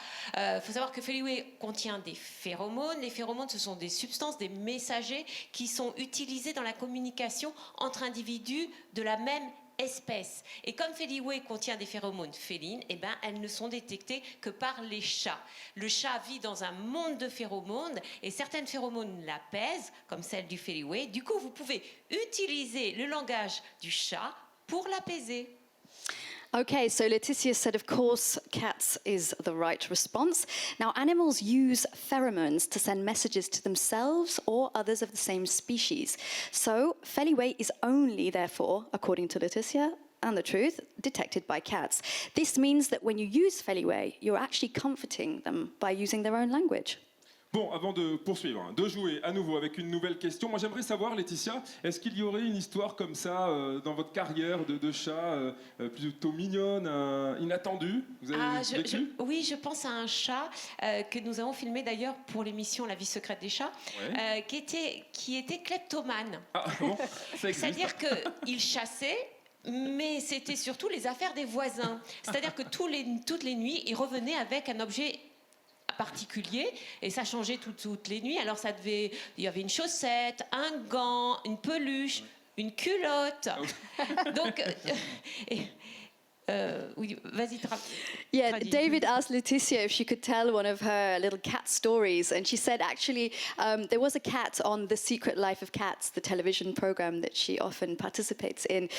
S9: Faut savoir que Feliway contient des phéromones. Les phéromones, ce sont des substances, des messagers qui sont utilisés dans la communication entre individus de la même espèce. Et comme Feliway contient des phéromones félines, eh ben, elles ne sont détectées que par les chats. Le chat vit dans un monde de phéromones et certaines phéromones l'apaisent, comme celle du Feliway. Du coup, vous pouvez utiliser le langage du chat pour l'apaiser.
S2: Okay, so Laetitia said, of course, cats is the right response. Now, animals use pheromones to send messages to themselves or others of the same species. So, Feliway is only, therefore, according to Laetitia, and the truth, detected by cats. This means that when you use Feliway, you're actually comforting them by using their own language.
S1: Bon, avant de poursuivre, de jouer à nouveau avec une nouvelle question, moi j'aimerais savoir, Laetitia, est-ce qu'il y aurait une histoire comme ça dans votre carrière de chat plutôt mignonne, inattendue? Vous avez vécu?
S9: Oui, je pense à un chat que nous avons filmé d'ailleurs pour l'émission La vie secrète des chats,
S1: Ouais.
S9: qui était kleptomane.
S1: Ah bon, ça existe.
S9: C'est-à-dire qu'il chassait, mais c'était surtout les affaires des voisins. C'est-à-dire que toutes les nuits, il revenait avec un objet particulier et ça changeait toutes les nuits. Alors il y avait une chaussette, un gant, une peluche, une culotte. Donc oui, vas-y.
S2: Yeah, David asked Laetitia if she could tell one of her little cat stories, and she said actually there was a cat on The Secret Life of Cats, the television program that she often participates in.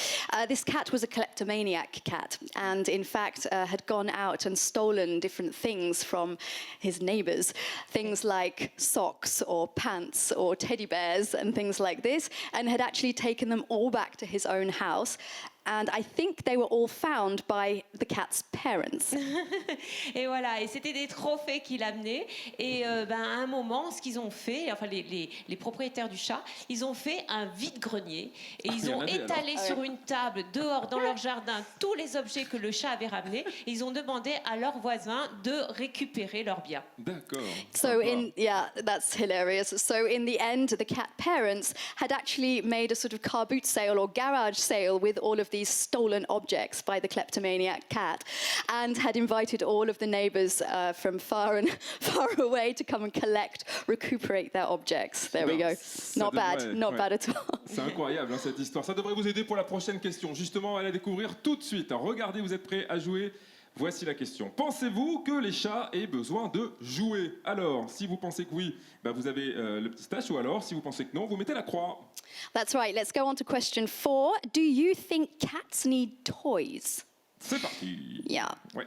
S2: This cat was a kleptomaniac cat, and in fact had gone out and stolen different things from his neighbors, things like socks or pants or teddy bears and things like this, and had actually taken them all back to his own house. And I think they were all found by the cat's parents.
S9: Et voilà, et c'était des trophées qu'il amenait. Et à un moment, ce qu'ils ont fait, enfin les propriétaires du chat, ils ont fait un vide-grenier et ils ont étalé sur une table dehors dans leur jardin tous les objets que le chat avait ramenés. Et ils ont demandé à leurs voisins de récupérer leurs biens.
S1: D'accord.
S2: So that's hilarious. So in the end, the cat parents had actually made a sort of car boot sale or garage sale with all of these stolen objects by the kleptomaniac cat, and had invited all of the neighbors from far away to come and recuperate their objects. There we go. Not bad at all.
S1: C'est incroyable cette histoire. Ça devrait vous aider pour la prochaine question. Justement, à la découvrir tout de suite. Regardez, vous êtes prêts à jouer? Voici la question. Pensez-vous que les chats aient besoin de jouer? Alors, si vous pensez que oui, vous avez le petit stache, ou alors, si vous pensez que non, vous mettez la croix.
S2: That's right. Let's go on to question 4. Do you think cats need toys?
S1: C'est parti.
S2: Yeah.
S1: Ouais.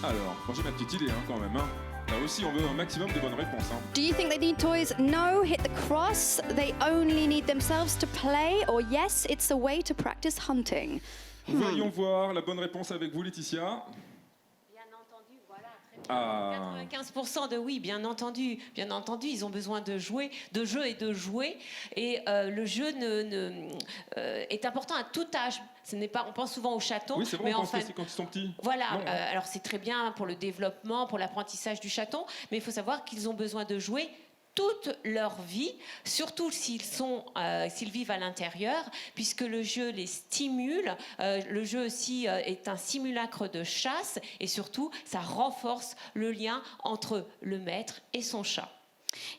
S1: Alors, moi j'ai ma petite idée quand même. Là aussi, on veut un maximum de bonnes réponses.
S2: Do you think they need toys? No, hit the cross. They only need themselves to play. Or yes, it's a way to practice hunting.
S1: Voyons voir la bonne réponse avec vous, Laetitia.
S9: Bien entendu, voilà. 95% de oui, bien entendu. Bien entendu, ils ont besoin de jouer, de jeux et de jouer. Et le jeu est important à tout âge. Ce n'est pas, on pense souvent aux chatons.
S1: Oui, c'est vrai,
S9: mais
S1: on pense aussi quand ils sont petits.
S9: Voilà, alors c'est très bien pour le développement, pour l'apprentissage du chaton, mais il faut savoir qu'ils ont besoin de jouer toute leur vie, surtout s'ils vivent à l'intérieur, puisque le jeu les stimule. Le jeu aussi est un simulacre de chasse, et surtout, ça renforce le lien entre le maître et son chat.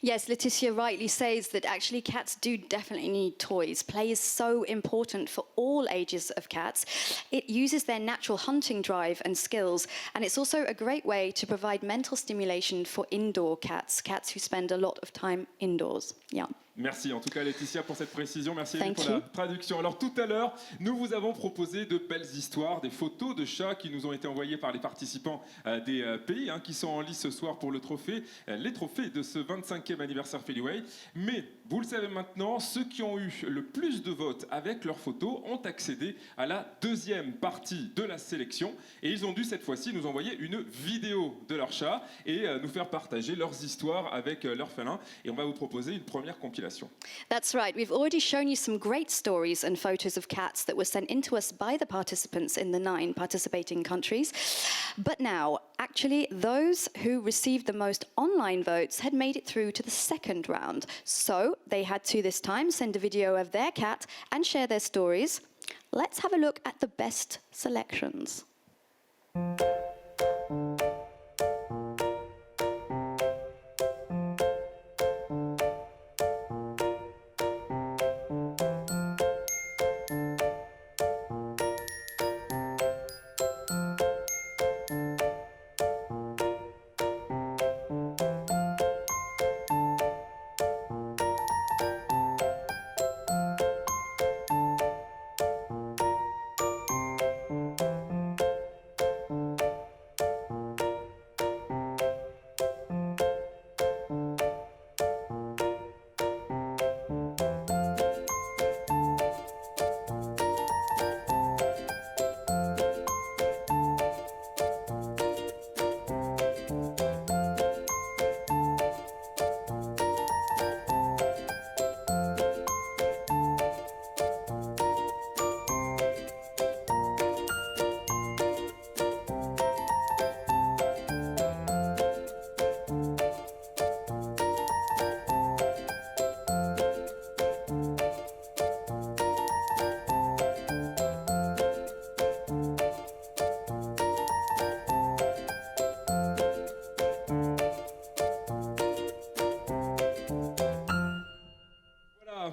S2: Yes, Laetitia rightly says that actually cats do definitely need toys. Play is so important for all ages of cats. It uses their natural hunting drive and skills, and it's also a great way to provide mental stimulation for indoor cats who spend a lot of time indoors. Yeah.
S1: Merci en tout cas Laetitia pour cette précision, merci
S2: Thank
S1: pour
S2: you.
S1: la traduction. Alors tout à l'heure, nous vous avons proposé de belles histoires, des photos de chats qui nous ont été envoyées par les participants des pays qui sont en lice ce soir pour les trophées de ce 25e anniversaire Feliway. Mais vous le savez maintenant, ceux qui ont eu le plus de votes avec leurs photos ont accédé à la deuxième partie de la sélection et ils ont dû cette fois-ci nous envoyer une vidéo de leur chat et nous faire partager leurs histoires avec leurs félins. Et on va vous proposer une première compilation compilation.
S2: That's right. We've already shown you some great stories and photos of cats that were sent in to us by the participants in the 9 participating countries. But now, actually, those who received the most online votes had made it through to the second round. So they had to this time send a video of their cat and share their stories. Let's have a look at the best selections.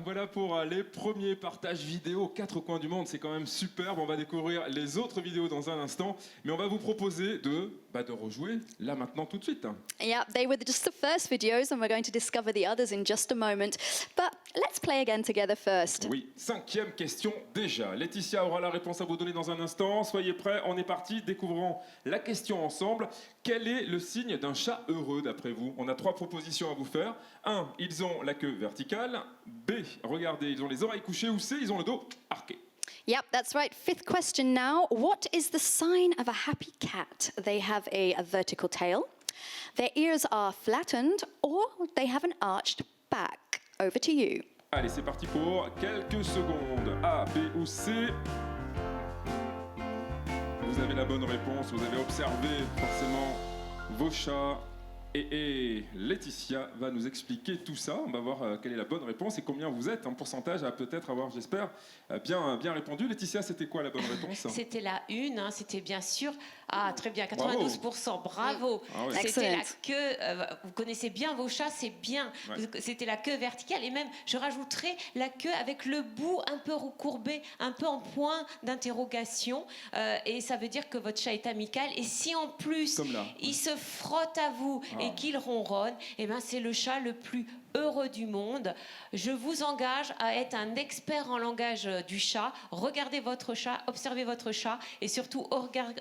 S1: Voilà pour les premiers partages vidéo aux 4 coins du monde. C'est quand même superbe. On va découvrir les autres vidéos dans un instant. Mais on va vous proposer de rejouer là maintenant tout de suite.
S2: Yeah, they were just the first videos and we're going to discover the others in just a moment. But let's play again together first.
S1: Oui, 5e question déjà. Laetitia aura la réponse à vous donner dans un instant. Soyez prêts, on est parti. Découvrons la question ensemble. Quel est le signe d'un chat heureux d'après vous? On a 3 propositions à vous faire. 1, ils ont la queue verticale. B, regardez, ils ont les oreilles couchées. Ou C, ils ont le dos arqué.
S2: Yep, that's right. 5th question now. What is the sign of a happy cat? They have a vertical tail, their ears are flattened, or they have an arched back. Over to you.
S1: Allez, c'est parti pour quelques secondes. A, B ou C? Vous avez la bonne réponse, vous avez observé forcément vos chats. Et Laetitia va nous expliquer tout ça. On va voir quelle est la bonne réponse et combien vous êtes en pourcentage à peut-être avoir, j'espère, bien répondu. Laetitia, c'était quoi la bonne réponse?
S9: C'était la 1, c'était bien sûr. Ah, très bien, 92%, bravo.
S1: Ah ouais.
S9: C'était la queue, vous connaissez bien vos chats, c'est bien.
S1: Ouais.
S9: C'était la queue verticale et même, je rajouterais la queue avec le bout un peu recourbé, un peu en point d'interrogation. Et ça veut dire que votre chat est amical. Et si en plus, il se frotte à vous et qu'il ronronne, eh ben, c'est le chat le plus heureux du monde. Je vous engage à être un expert en langage du chat. Regardez votre chat, observez votre chat et surtout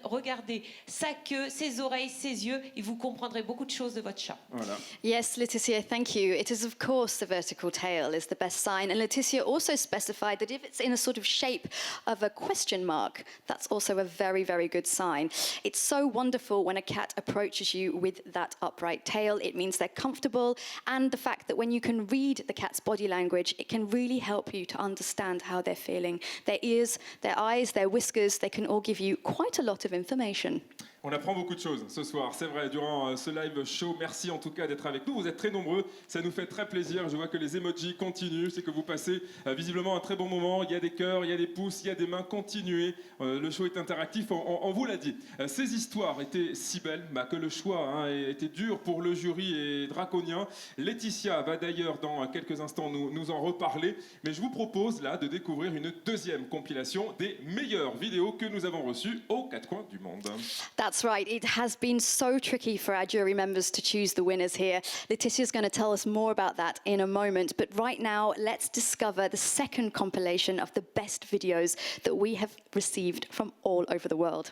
S9: regardez sa queue, ses oreilles, ses yeux et vous comprendrez beaucoup de choses de votre chat.
S1: Voilà.
S2: Yes, Laetitia, thank you. It is, of course, the vertical tail is the best sign. And Laetitia also specified that if it's in a sort of shape of a question mark, that's also a very, very good sign. It's so wonderful when a cat approaches you with that upright tail. It means they're comfortable, and the fact that when you can read the cat's body language, it can really help you to understand how they're feeling. Their ears, their eyes, their whiskers, they can all give you quite a lot of information.
S1: On apprend beaucoup de choses ce soir, c'est vrai, durant ce live show. Merci en tout cas d'être avec nous. Vous êtes très nombreux, ça nous fait très plaisir. Je vois que les emojis continuent, c'est que vous passez visiblement un très bon moment. Il y a des cœurs, il y a des pouces, il y a des mains. Continuez, le show est interactif, on vous l'a dit. Ces histoires étaient si belles que le choix était dur pour le jury et draconien. Laetitia va d'ailleurs dans quelques instants nous en reparler. Mais je vous propose là de découvrir une deuxième compilation des meilleures vidéos que nous avons reçues aux 4 coins du monde.
S2: That's right. It has been so tricky for our jury members to choose the winners here. Laetitia's going to tell us more about that in a moment. But right now, let's discover the second compilation of the best videos that we have received from all over the world.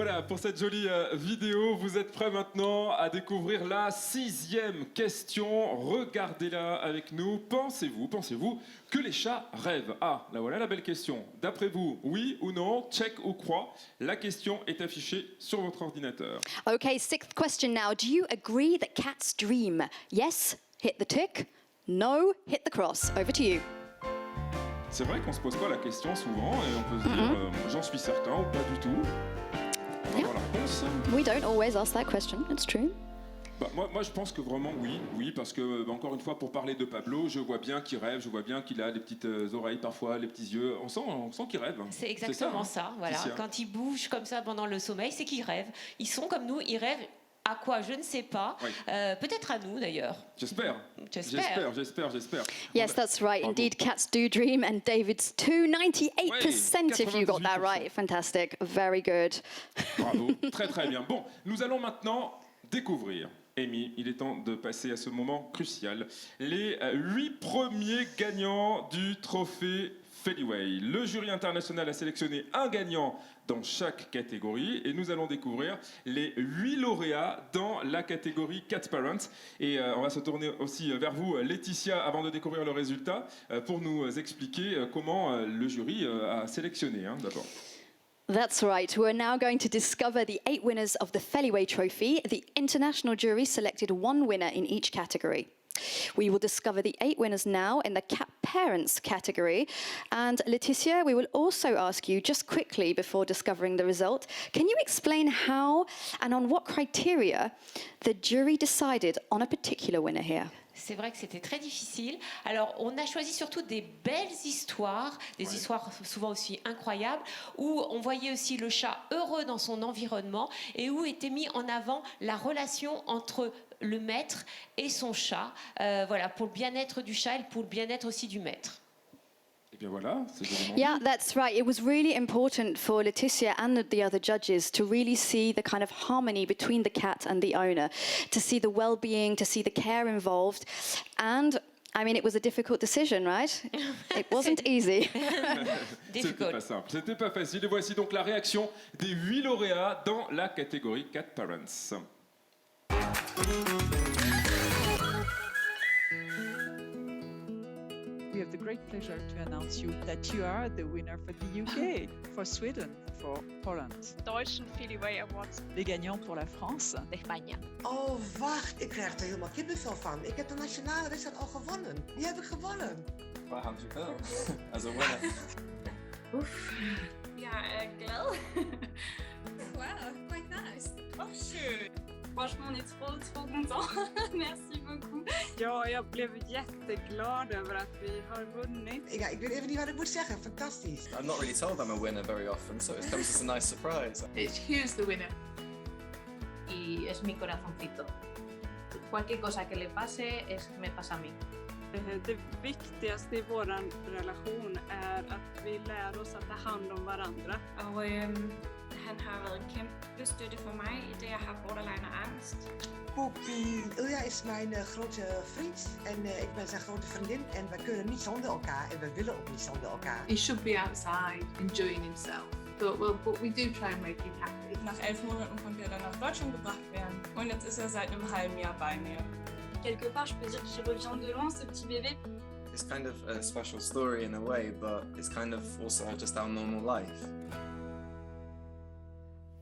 S1: voilà, pour cette jolie vidéo, vous êtes prêts maintenant à découvrir la 6e question. Regardez-la avec nous. Pensez-vous que les chats rêvent? Ah, là voilà la belle question. D'après vous, oui ou non, check ou croix? La question est affichée sur votre ordinateur.
S2: Okay, 6th question now. Do you agree that cats dream? Yes, hit the tick. No, hit the cross. Over to you.
S1: C'est vrai qu'on se pose pas la question souvent et on peut se dire j'en suis certain ou pas du tout. On va voir la réponse.
S2: We don't always ask that question, it's true.
S1: Bah, moi je pense que vraiment oui, parce que encore une fois pour parler de Pablo, je vois bien qu'il rêve, je vois bien qu'il a les petites oreilles parfois, les petits yeux, on sent qu'il rêve.
S9: C'est exactement ça, voilà. Quand ils bougent comme ça pendant le sommeil, c'est qu'ils rêvent. Ils sont comme nous, ils rêvent. À quoi? Je ne sais pas. Oui. Peut-être à nous, d'ailleurs.
S1: J'espère.
S2: Yes, that's right.
S1: Bravo.
S2: Indeed, cats do dream, and David's 98% if you got that
S1: 98%.
S2: right. Fantastic. Very good.
S1: Bravo, très bien. Bon, nous allons maintenant découvrir. Amy, il est temps de passer à ce moment crucial. Les 8 premiers gagnants du trophée Feliway. Le jury international a sélectionné un gagnant dans chaque catégorie et nous allons découvrir les 8 lauréats dans la catégorie Cat Parents. Et on va se tourner aussi vers vous, Laetitia, avant de découvrir le résultat, pour nous expliquer comment le jury a sélectionné d'abord.
S2: That's right. We're now going to discover the 8 winners of the Feliway Trophy. The international jury selected 1 winner in each category. We will discover the 8 winners now in the Cat Parents category. And Laetitia, we will also ask you, just quickly before discovering the result, can you explain how and on what criteria the jury decided on a particular winner here?
S9: C'est vrai que c'était très difficile. Alors, on a choisi surtout des belles histoires, des histoires souvent aussi incroyables, où on voyait aussi le chat heureux dans son environnement et où était mis en avant la relation entre le maître et son chat, voilà, pour le bien-être du chat et pour le bien-être aussi du maître.
S1: Et bien voilà, c'est
S2: Yeah, that's right. It was really important for Laetitia and the other judges to really see the kind of harmony between the cat and the owner, to see the well-being, to see the care involved. And I mean, it was a difficult decision, right? It wasn't easy.
S1: C'était pas simple, c'était pas facile. Et voici donc la réaction des 8 lauréats dans la catégorie Cat Parents.
S15: We have the great pleasure to announce you that you are the winner for the UK, for Sweden, for Poland.
S16: Deutschen Feliway Awards.
S15: Les gagnants pour la France.
S16: D'Espagne.
S17: Oh, wacht, ik krijg er helemaal kippenvel van. Ik heb de nationale wedstrijd al gewonnen. Die heb ik gewonnen.
S18: Waar houdt u wel? As a winner.
S16: Ouf. Ja, glad. Wow, quite nice. Oh, schön. Franchement, on est trop contents. Merci beaucoup.
S19: Ja, jag blev jätteglad över att vi har vunnit.
S17: Ja, ik weet even niet wat ik moet zeggen. Fantastisch.
S18: I'm not really told I'm a winner very often, so it comes as a nice surprise.
S16: It's who's the winner. Y es mi corazoncito. Cualquier cosa que le pase, me pasa a mí.
S19: Det viktigaste i vår relation är att vi lär oss att ta hand om varandra.
S16: Og han har været en kæmpe støtte for mig i det, jeg har borderline og angst.
S17: Poepie, Ilja is mijn grote vriend en ik ben zijn grote vriendin en we kunnen niet zonder elkaar en we willen ook niet zonder elkaar.
S16: He should be outside enjoying himself. But we do try and make him happy.
S20: Nach 11 Monaten konnte er dann nach Deutschland gebracht werden und jetzt ist er seit einem halben Jahr bei mir.
S16: Quelque part, je peux dire qu'il revient de loin, ce petit bébé.
S18: It's kind of a special story in a way, but it's kind of also just our normal life.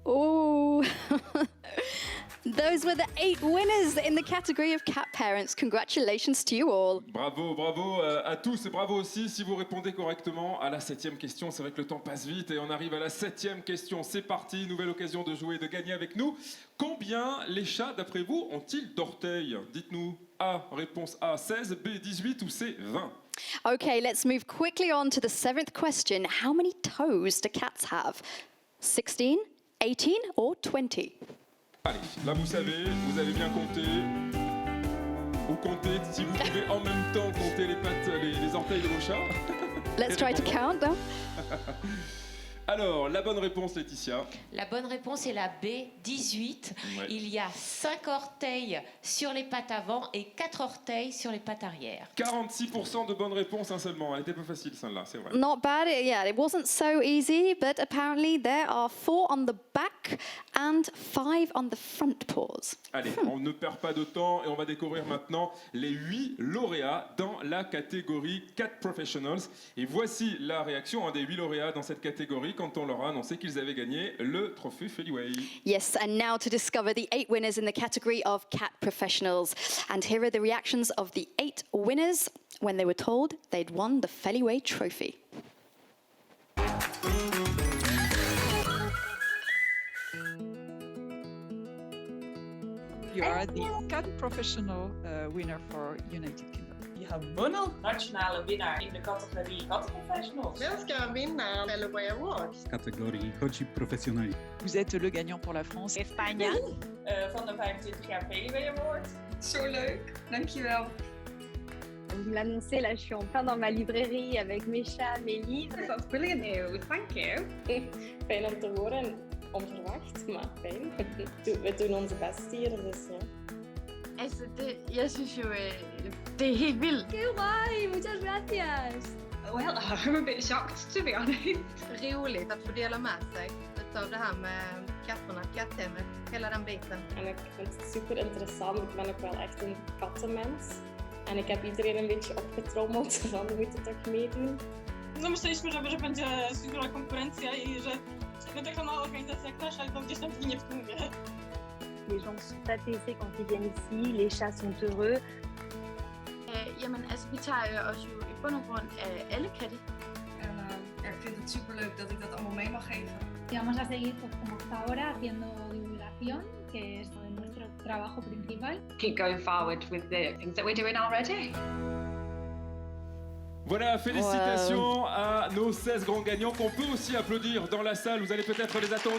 S2: Oh, those were the 8 winners in the category of Cat Parents. Congratulations to you all.
S1: Bravo à tous et bravo aussi si vous répondez correctement à la 7e question. C'est vrai que le temps passe vite et on arrive à la 7e question. C'est parti, nouvelle occasion de jouer et de gagner avec nous. Combien les chats, d'après vous, ont-ils d'orteils? Dites-nous. A, réponse A, 16, B, 18 ou C, 20?
S2: Okay, let's move quickly on to the 7th question. How many toes do cats have? 16, 18 or 20?
S1: Allez, là vous avez bien compté. Ou comptez si vous pouvez en même temps compter les pattes, les orteils de vos chats.
S2: Let's try to count them.
S1: Alors, la bonne réponse, Laetitia.
S9: La bonne réponse est la B, 18.
S1: Ouais.
S9: Il y a 5 orteils sur les pattes avant et 4 orteils sur les pattes arrière.
S1: 46% de bonnes réponses seulement. Elle était pas facile, celle-là, c'est vrai.
S2: Not bad. It wasn't so easy, but apparently there are 4 on the back and 5 on the front paws.
S1: Allez, on ne perd pas de temps et on va découvrir maintenant les 8 lauréats dans la catégorie Cat Professionals. Et voici la réaction des 8 lauréats dans cette catégorie quand on leur a annoncé qu'ils avaient gagné le trophée Feliway.
S2: Yes, and now to discover the 8 winners in the category of Cat Professionals. And here are the reactions of the 8 winners when they were told they'd won the Feliway trophy.
S15: You are the Cat Professional winner for United Kingdom.
S21: Je har vundet nationale winnaar in de categorie Kattenprofessionals.
S22: Jag ska vinna Feliway Awards.
S23: Categorie Coach Professional.
S15: Vous êtes le gagnant pour la France.
S21: Espagne. Van de 25 jaar Feliway Award.
S22: Zo leuk, dankjewel.
S24: Vous me l'annoncez, là je suis en plein dans ma librairie avec mes chats, mes livres.
S22: Dat is brilliant news, thank you.
S25: Fijn om te horen, onverwacht, maar fijn. We doen onze best hier, dus ja.
S24: Altså, jeg synes jo, det er helt vildt. Qué guay, muchas gracias.
S22: Well, I'm a bit shocked to be honest.
S24: Roligt att få dela med sig av det här med katterna, katthemmet, hela den biten.
S25: En ik vind het super interessant, ik ben ook wel echt een kattenmens. En ik heb iedereen een beetje opgetrommeld, van we moeten toch meedoen.
S21: No myśleliśmy, że będzie duża konkurencja i że będę taka mała organizacja jak nasza, to gdzieś tam zginie w tłumie.
S24: Les gens sont apaisés quand ils viennent ici, les chats sont heureux. Jamen, altså, vi tager os jo i bund og grund alle katte.
S22: En ik vind het superleuk dat ik dat allemaal mee mag geven.
S11: Y vamos a seguir pues, como hasta ahora haciendo divulgación, que es nuestro trabajo principal.
S22: Keep going forward with the things that we're doing already.
S1: Voilà, félicitations à nos 16 grands gagnants qu'on peut aussi applaudir dans la salle. Vous allez peut-être les attendre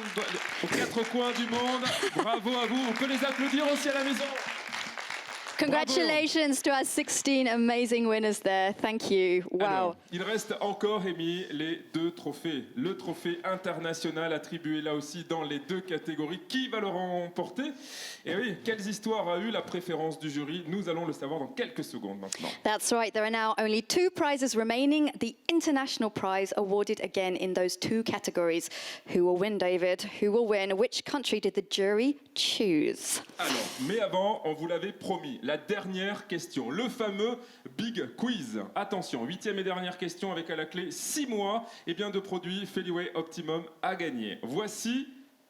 S1: aux 4 coins du monde. Bravo à vous. On peut les applaudir aussi à la maison.
S2: Congratulations to our 16 amazing winners there. Thank you. Wow.
S1: Alors, il reste encore, Amy, les 2 trophées. Le trophée international attribué là aussi dans les 2 catégories. Qui va le remporter? Et oui, quelles histoires a eu la préférence du jury? Nous allons le savoir dans quelques secondes maintenant.
S2: That's right. There are now only 2 prizes remaining. The international prize awarded again in those 2 categories. Who will win, David? Who will win? Which country did the jury choose?
S1: Alors, mais avant, on vous l'avait promis. La dernière question, le fameux Big Quiz. Attention, 8e et dernière question avec à la clé 6 mois de produits Feliway Optimum à gagner. Voici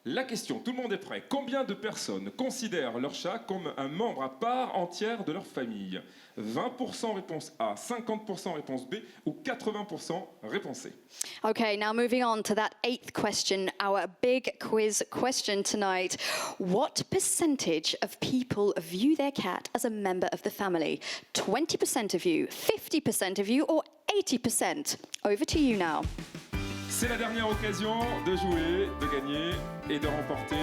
S1: la question, tout le monde est prêt. Combien de personnes considèrent leur chat comme un membre à part entière de leur famille? 20% réponse A, 50% réponse B ou 80% réponse C.
S2: Okay, now moving on to that 8th question, our big quiz question tonight. What percentage of people view their cat as a member of the family? 20% of you, 50% of you, or 80%? Over to you now.
S1: C'est la dernière occasion de jouer, de gagner et de remporter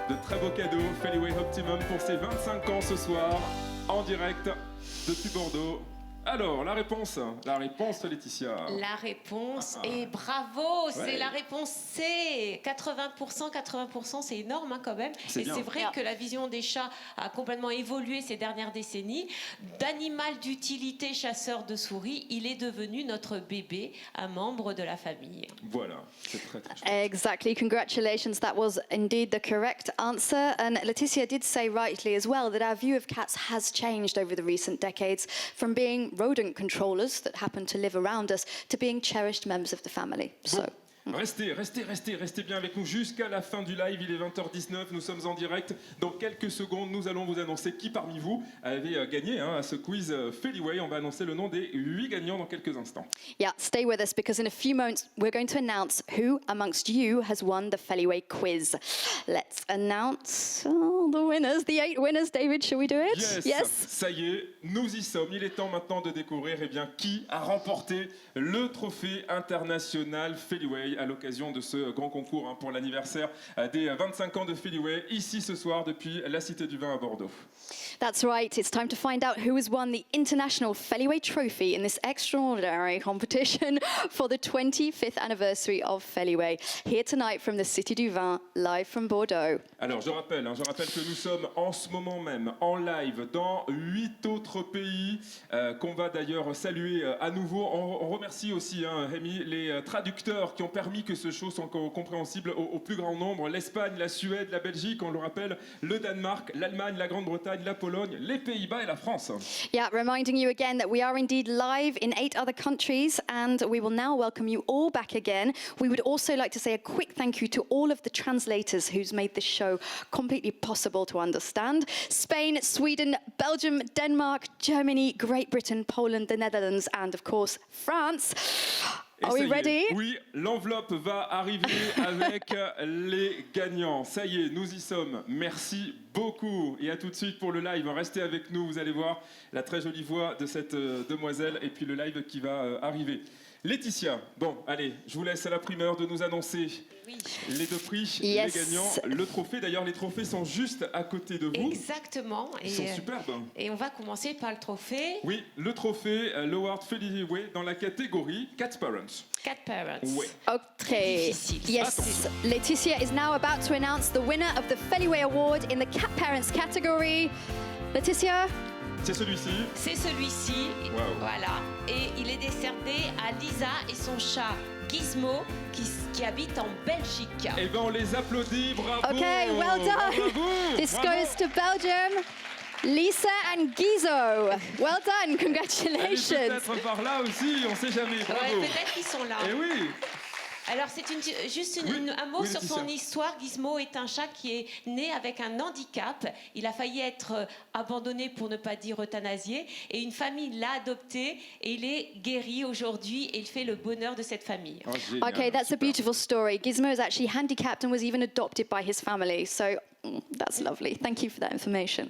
S1: de très beaux cadeaux Feliway Optimum pour ses 25 ans ce soir, en direct depuis Bordeaux. Alors, la réponse, Laetitia.
S9: La réponse est bravo, c'est la réponse C. 80%, c'est énorme quand même.
S1: C'est
S9: et
S1: bien.
S9: c'est vrai que la vision des chats a complètement évolué ces dernières décennies. D'animal d'utilité chasseur de souris, il est devenu notre bébé, un membre de la famille.
S1: Voilà, c'est très très chouette.
S2: Exactly. Congratulations. That was indeed the correct answer. And Laetitia did say rightly as well that our view of cats has changed over the recent decades from being rodent controllers that happen to live around us to being cherished members of the family. So.
S1: Restez bien avec nous jusqu'à la fin du live. Il est 20h19, nous sommes en direct. Dans quelques secondes, nous allons vous annoncer qui parmi vous avait gagné à ce quiz Feliway. On va annoncer le nom des 8 gagnants dans quelques instants.
S2: Yeah, stay with us because in a few moments we're going to announce who amongst you has won the Feliway quiz. Let's announce the winners, the 8 winners. David, shall we do it?
S1: Yes. Ça y est, nous y sommes. Il est temps maintenant de découvrir qui a remporté le trophée international Feliway. Feliway à l'occasion de ce grand concours pour l'anniversaire des 25 ans de Feliway, ici ce soir depuis la Cité du Vin à Bordeaux.
S2: That's right. It's time to find out who has won the International Feliway Trophy in this extraordinary competition for the 25th anniversary of Feliway. Here tonight from the Cité du Vin, live from Bordeaux.
S1: Alors je rappelle que nous sommes en ce moment même en live dans 8 autres pays qu'on va d'ailleurs saluer à nouveau. On remercie aussi, Rémi, les traducteurs qui ont permis que ce show soit compréhensible au plus grand nombre. L'Espagne, la Suède, la Belgique, on le rappelle, le Danemark, l'Allemagne, la Grande-Bretagne, la Pologne, les Pays-Bas et la France.
S2: Yeah, reminding you again that we are indeed live in 8 other countries and we will now welcome you all back again. We would also like to say a quick thank you to all of the translators who's made this show completely possible to understand. Spain, Sweden, Belgium, Denmark, Germany, Great Britain, Poland, the Netherlands and of course France. Are we ready?
S1: Oui, l'enveloppe va arriver avec les gagnants. Ça y est, nous y sommes. Merci beaucoup. Et à tout de suite pour le live. Restez avec nous, vous allez voir la très jolie voix de cette demoiselle et puis le live qui va arriver. Laetitia, bon, allez, je vous laisse à la primeur de nous annoncer les 2 prix, les gagnants, le trophée. D'ailleurs, les trophées sont juste à côté de vous.
S9: Exactement.
S1: Ils sont superbes.
S9: Et on va commencer par le trophée.
S1: Oui, le trophée, l'Award Feliway dans la catégorie Cat Parents.
S9: Cat Parents.
S1: Oui.
S2: Okay. Yes. Laetitia is now about to announce the winner of the Feliway Award in the Cat Parents category. Laetitia?
S1: C'est celui-ci.
S9: C'est celui-ci.
S1: Wow.
S9: Voilà. Et il est décerné à Lisa et son chat Gizmo qui habite en Belgique.
S1: Eh bien, on les applaudit. Bravo.
S2: Okay, well done.
S1: Bravo.
S2: This
S1: Bravo.
S2: goes to Belgium. Lisa and Gizo. Well done. Congratulations.
S1: Elle est peut-être par là aussi, on ne sait jamais. Bravo.
S9: Ouais, peut-être qu'ils sont là.
S1: Eh oui.
S9: Alors, c'est juste un mot sur son histoire. Gizmo est un chat qui est né avec un handicap. Il a failli être abandonné, pour ne pas dire euthanasié. Et une famille l'a adopté et il est guéri aujourd'hui et il fait le bonheur de cette famille.
S1: Oh, génial,
S2: Okay, that's a beautiful story. Gizmo is actually handicapped and was even adopted by his family. So that's lovely. Thank you for that information.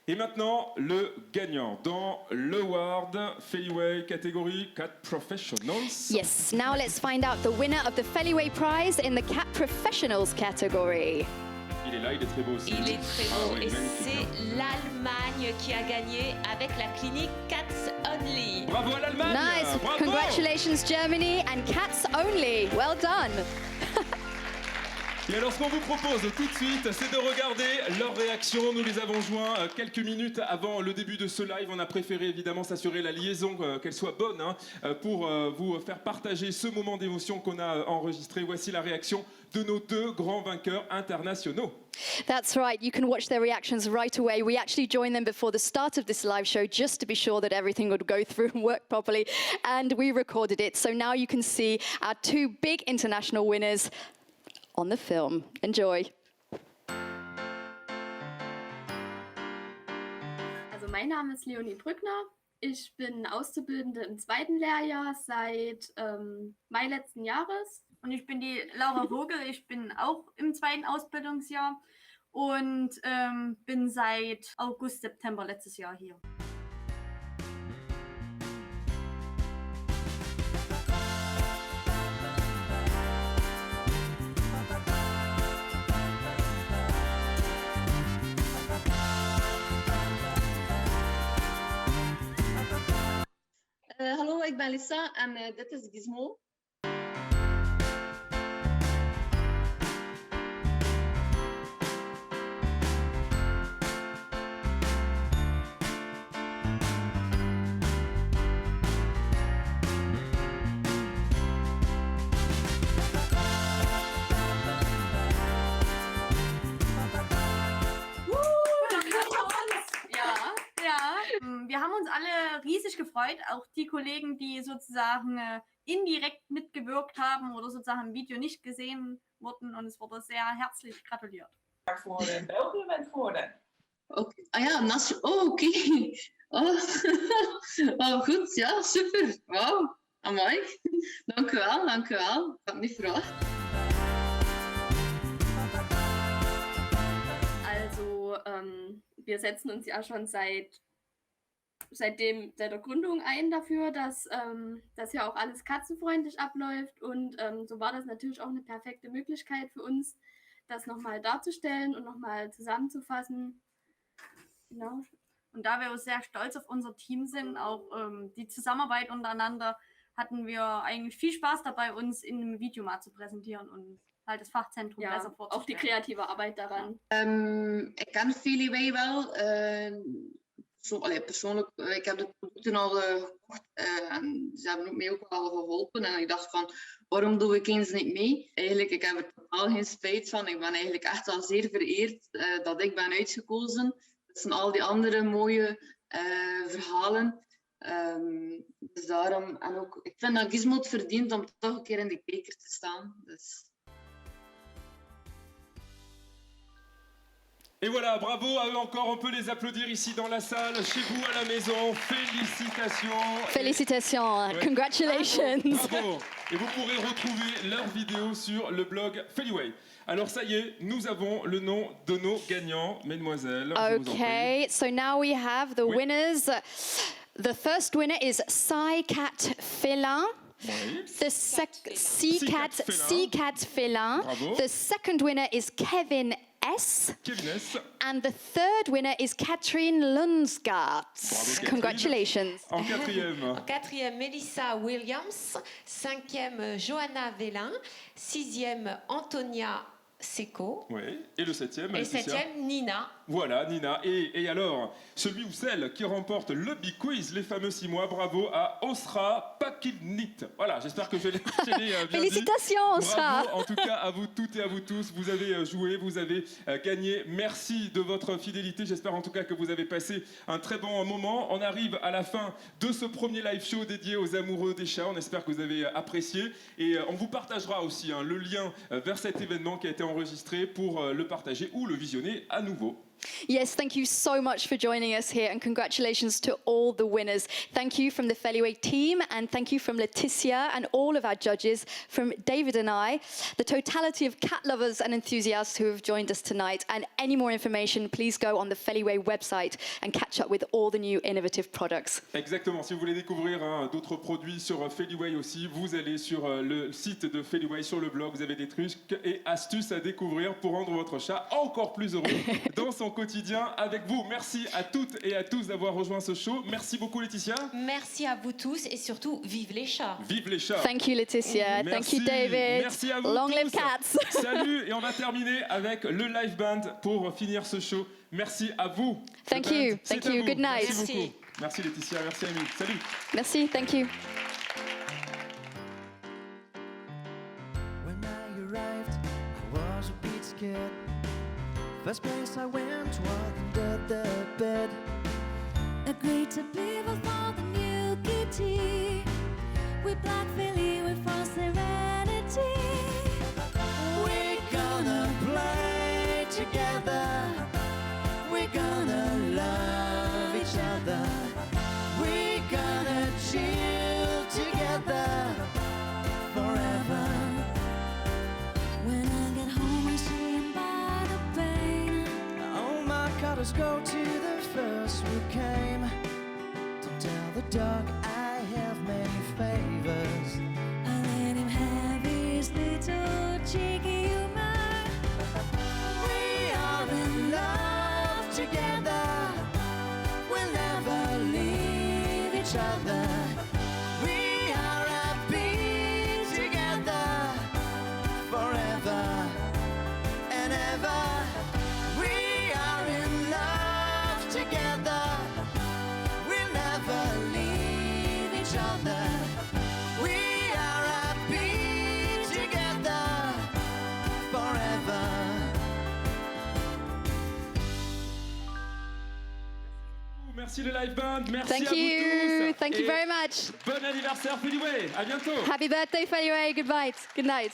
S1: Et maintenant, le gagnant dans l'Award Feliway catégorie Cat Professionals.
S2: Yes, now let's find out the winner of the Feliway Prize in the Cat Professionals category.
S1: Il est là, il est très beau aussi.
S9: Il est très beau
S1: oui,
S9: et
S1: magnifique.
S9: c'est l'Allemagne qui a gagné avec la clinique Cats Only.
S1: Bravo à l'Allemagne.
S2: Nice.
S1: Bravo.
S2: Congratulations, Germany and Cats Only. Well done.
S1: Et alors, ce qu'on vous propose tout de suite, c'est de regarder leurs réactions. Nous les avons joints quelques minutes avant le début de ce live. On a préféré évidemment s'assurer la liaison, qu'elle soit bonne, pour vous faire partager ce moment d'émotion qu'on a enregistré. Voici la réaction de nos 2 grands vainqueurs internationaux.
S2: That's right. You can watch their reactions right away. We actually joined them before the start of this live show just to be sure that everything would go through and work properly. And we recorded it. So now you can see our 2 big international winners on the film. Enjoy.
S3: Also mein Name ist Leonie Brückner. Ich bin Auszubildende im 2. Lehrjahr seit Mai letzten Jahres.
S24: Und ich bin die Laura Vogel, ich bin auch im 2. Ausbildungsjahr und bin seit August, September letztes Jahr hier.
S3: Hallo, ik ben Lisa en dit is Gizmo.
S24: Wir haben uns alle riesig gefreut, auch die Kollegen, die sozusagen indirekt mitgewirkt haben oder sozusagen im Video nicht gesehen wurden und es wurde sehr herzlich gratuliert.
S21: Voor België bent geworden.
S3: Okay. Ah ja, oké. Oh. Oh, goed, ja, super. Wauw, amai. Dank u wel, dank u wel. Ik had niet verwacht. Also, wir setzen uns ja schon seit
S24: seit der Gründung ein dafür, dass ja auch alles katzenfreundlich abläuft und so war das natürlich auch eine perfekte Möglichkeit für uns, das nochmal darzustellen und nochmal zusammenzufassen. Genau. Und da wir auch sehr stolz auf unser Team sind, auch die Zusammenarbeit untereinander, hatten wir eigentlich viel Spaß dabei, uns in einem Video mal zu präsentieren und halt das Fachzentrum besser vorzustellen. Auch die kreative Arbeit daran.
S3: Ik ken Feliway wel. Persoonlijk, ik heb de producten al gekocht en ze hebben mij ook wel geholpen. En ik dacht van, waarom doe ik eens niet mee? Eigenlijk, ik heb er totaal geen spijt van. Ik ben eigenlijk echt wel zeer vereerd dat ik ben uitgekozen. Tussen al die andere mooie verhalen. Dus daarom, en ook, ik vind dat Gizmo verdient om toch een keer in de kijker te staan. Dus.
S1: Et voilà, bravo à eux encore, on peut les applaudir ici dans la salle, chez vous à la maison, félicitations.
S2: Félicitations, ouais. Congratulations.
S1: Bravo, bravo. Et vous pourrez retrouver leurs vidéos sur le blog Feliway. Alors ça y est, nous avons le nom de nos gagnants, mesdemoiselles.
S2: Okay, so now we have the winners. The first winner is Cat Félin. The Cat Félin. The second winner is Kevin S. And the third winner is Catherine Lunsgaard. Congratulations.
S1: En quatrième.
S9: En quatrième, Melissa Williams. Cinquième, Johanna Vélin. Sixième, Antonia Seco.
S1: Oui. Et le septième,
S9: et septième, Nina.
S1: Voilà, Nina. Et alors, celui ou celle qui remporte le Big Quiz, les fameux 6 mois, bravo à Osra Pakilnit. Voilà, j'espère que je l'ai bien
S2: Félicitations,
S1: dit.
S2: Osra.
S1: Bravo, en tout cas, à vous toutes et à vous tous. Vous avez joué, vous avez gagné. Merci de votre fidélité. J'espère en tout cas que vous avez passé un très bon moment. On arrive à la fin de ce premier live show dédié aux amoureux des chats. On espère que vous avez apprécié. Et on vous partagera aussi le lien vers cet événement qui a été enregistré pour le partager ou le visionner à nouveau.
S2: Yes, thank you so much for joining us here and congratulations to all the winners. Thank you from the Feliway team and thank you from Leticia and all of our judges, from David and I, the totality of cat lovers and enthusiasts who have joined us tonight. And any more information, please go on the Feliway website and catch up with all the new innovative products.
S1: Exactement, si vous voulez découvrir d'autres produits sur Feliway aussi, vous allez sur le site de Feliway, sur le blog, vous avez des trucs et astuces à découvrir pour rendre votre chat encore plus heureux dans son quotidien avec vous. Merci à toutes et à tous d'avoir rejoint ce show. Merci beaucoup Laetitia.
S9: Merci à vous tous et surtout vive les chats.
S1: Vive les chats.
S2: Thank you Laetitia.
S1: Merci.
S2: Thank you David.
S1: Merci à vous
S2: Long
S1: tous.
S2: live cats.
S1: Salut et on va terminer avec le live band pour finir ce show. Merci à vous.
S2: Thank you. Thank you. Good night.
S1: Merci beaucoup. Merci Laetitia. Merci Amy. Salut.
S2: Merci. Thank you.
S4: When I arrived, I was a bit scared. First place I went was under the bed.
S5: Agreed to be before the new kitty. With Black Philly, with for serenity.
S4: We're gonna play together. We're gonna love each other. We're gonna chill together forever.
S5: When I get home, I see him by the pain.
S4: All my colors go to the first who came to tell the dog I have many favors.
S5: I let him have his little cheeky humor.
S4: We are in love together. We'll never leave each other. We are happy together forever and ever. We are in love together. We'll never leave each other. We are happy together forever.
S1: Merci le live band. Merci
S2: Thank
S1: à
S2: you.
S1: vous tous.
S2: Thank you
S1: Et
S2: very much.
S1: Bon anniversaire Feliway. À bientôt.
S2: Happy birthday Feliway. Good night. Good night.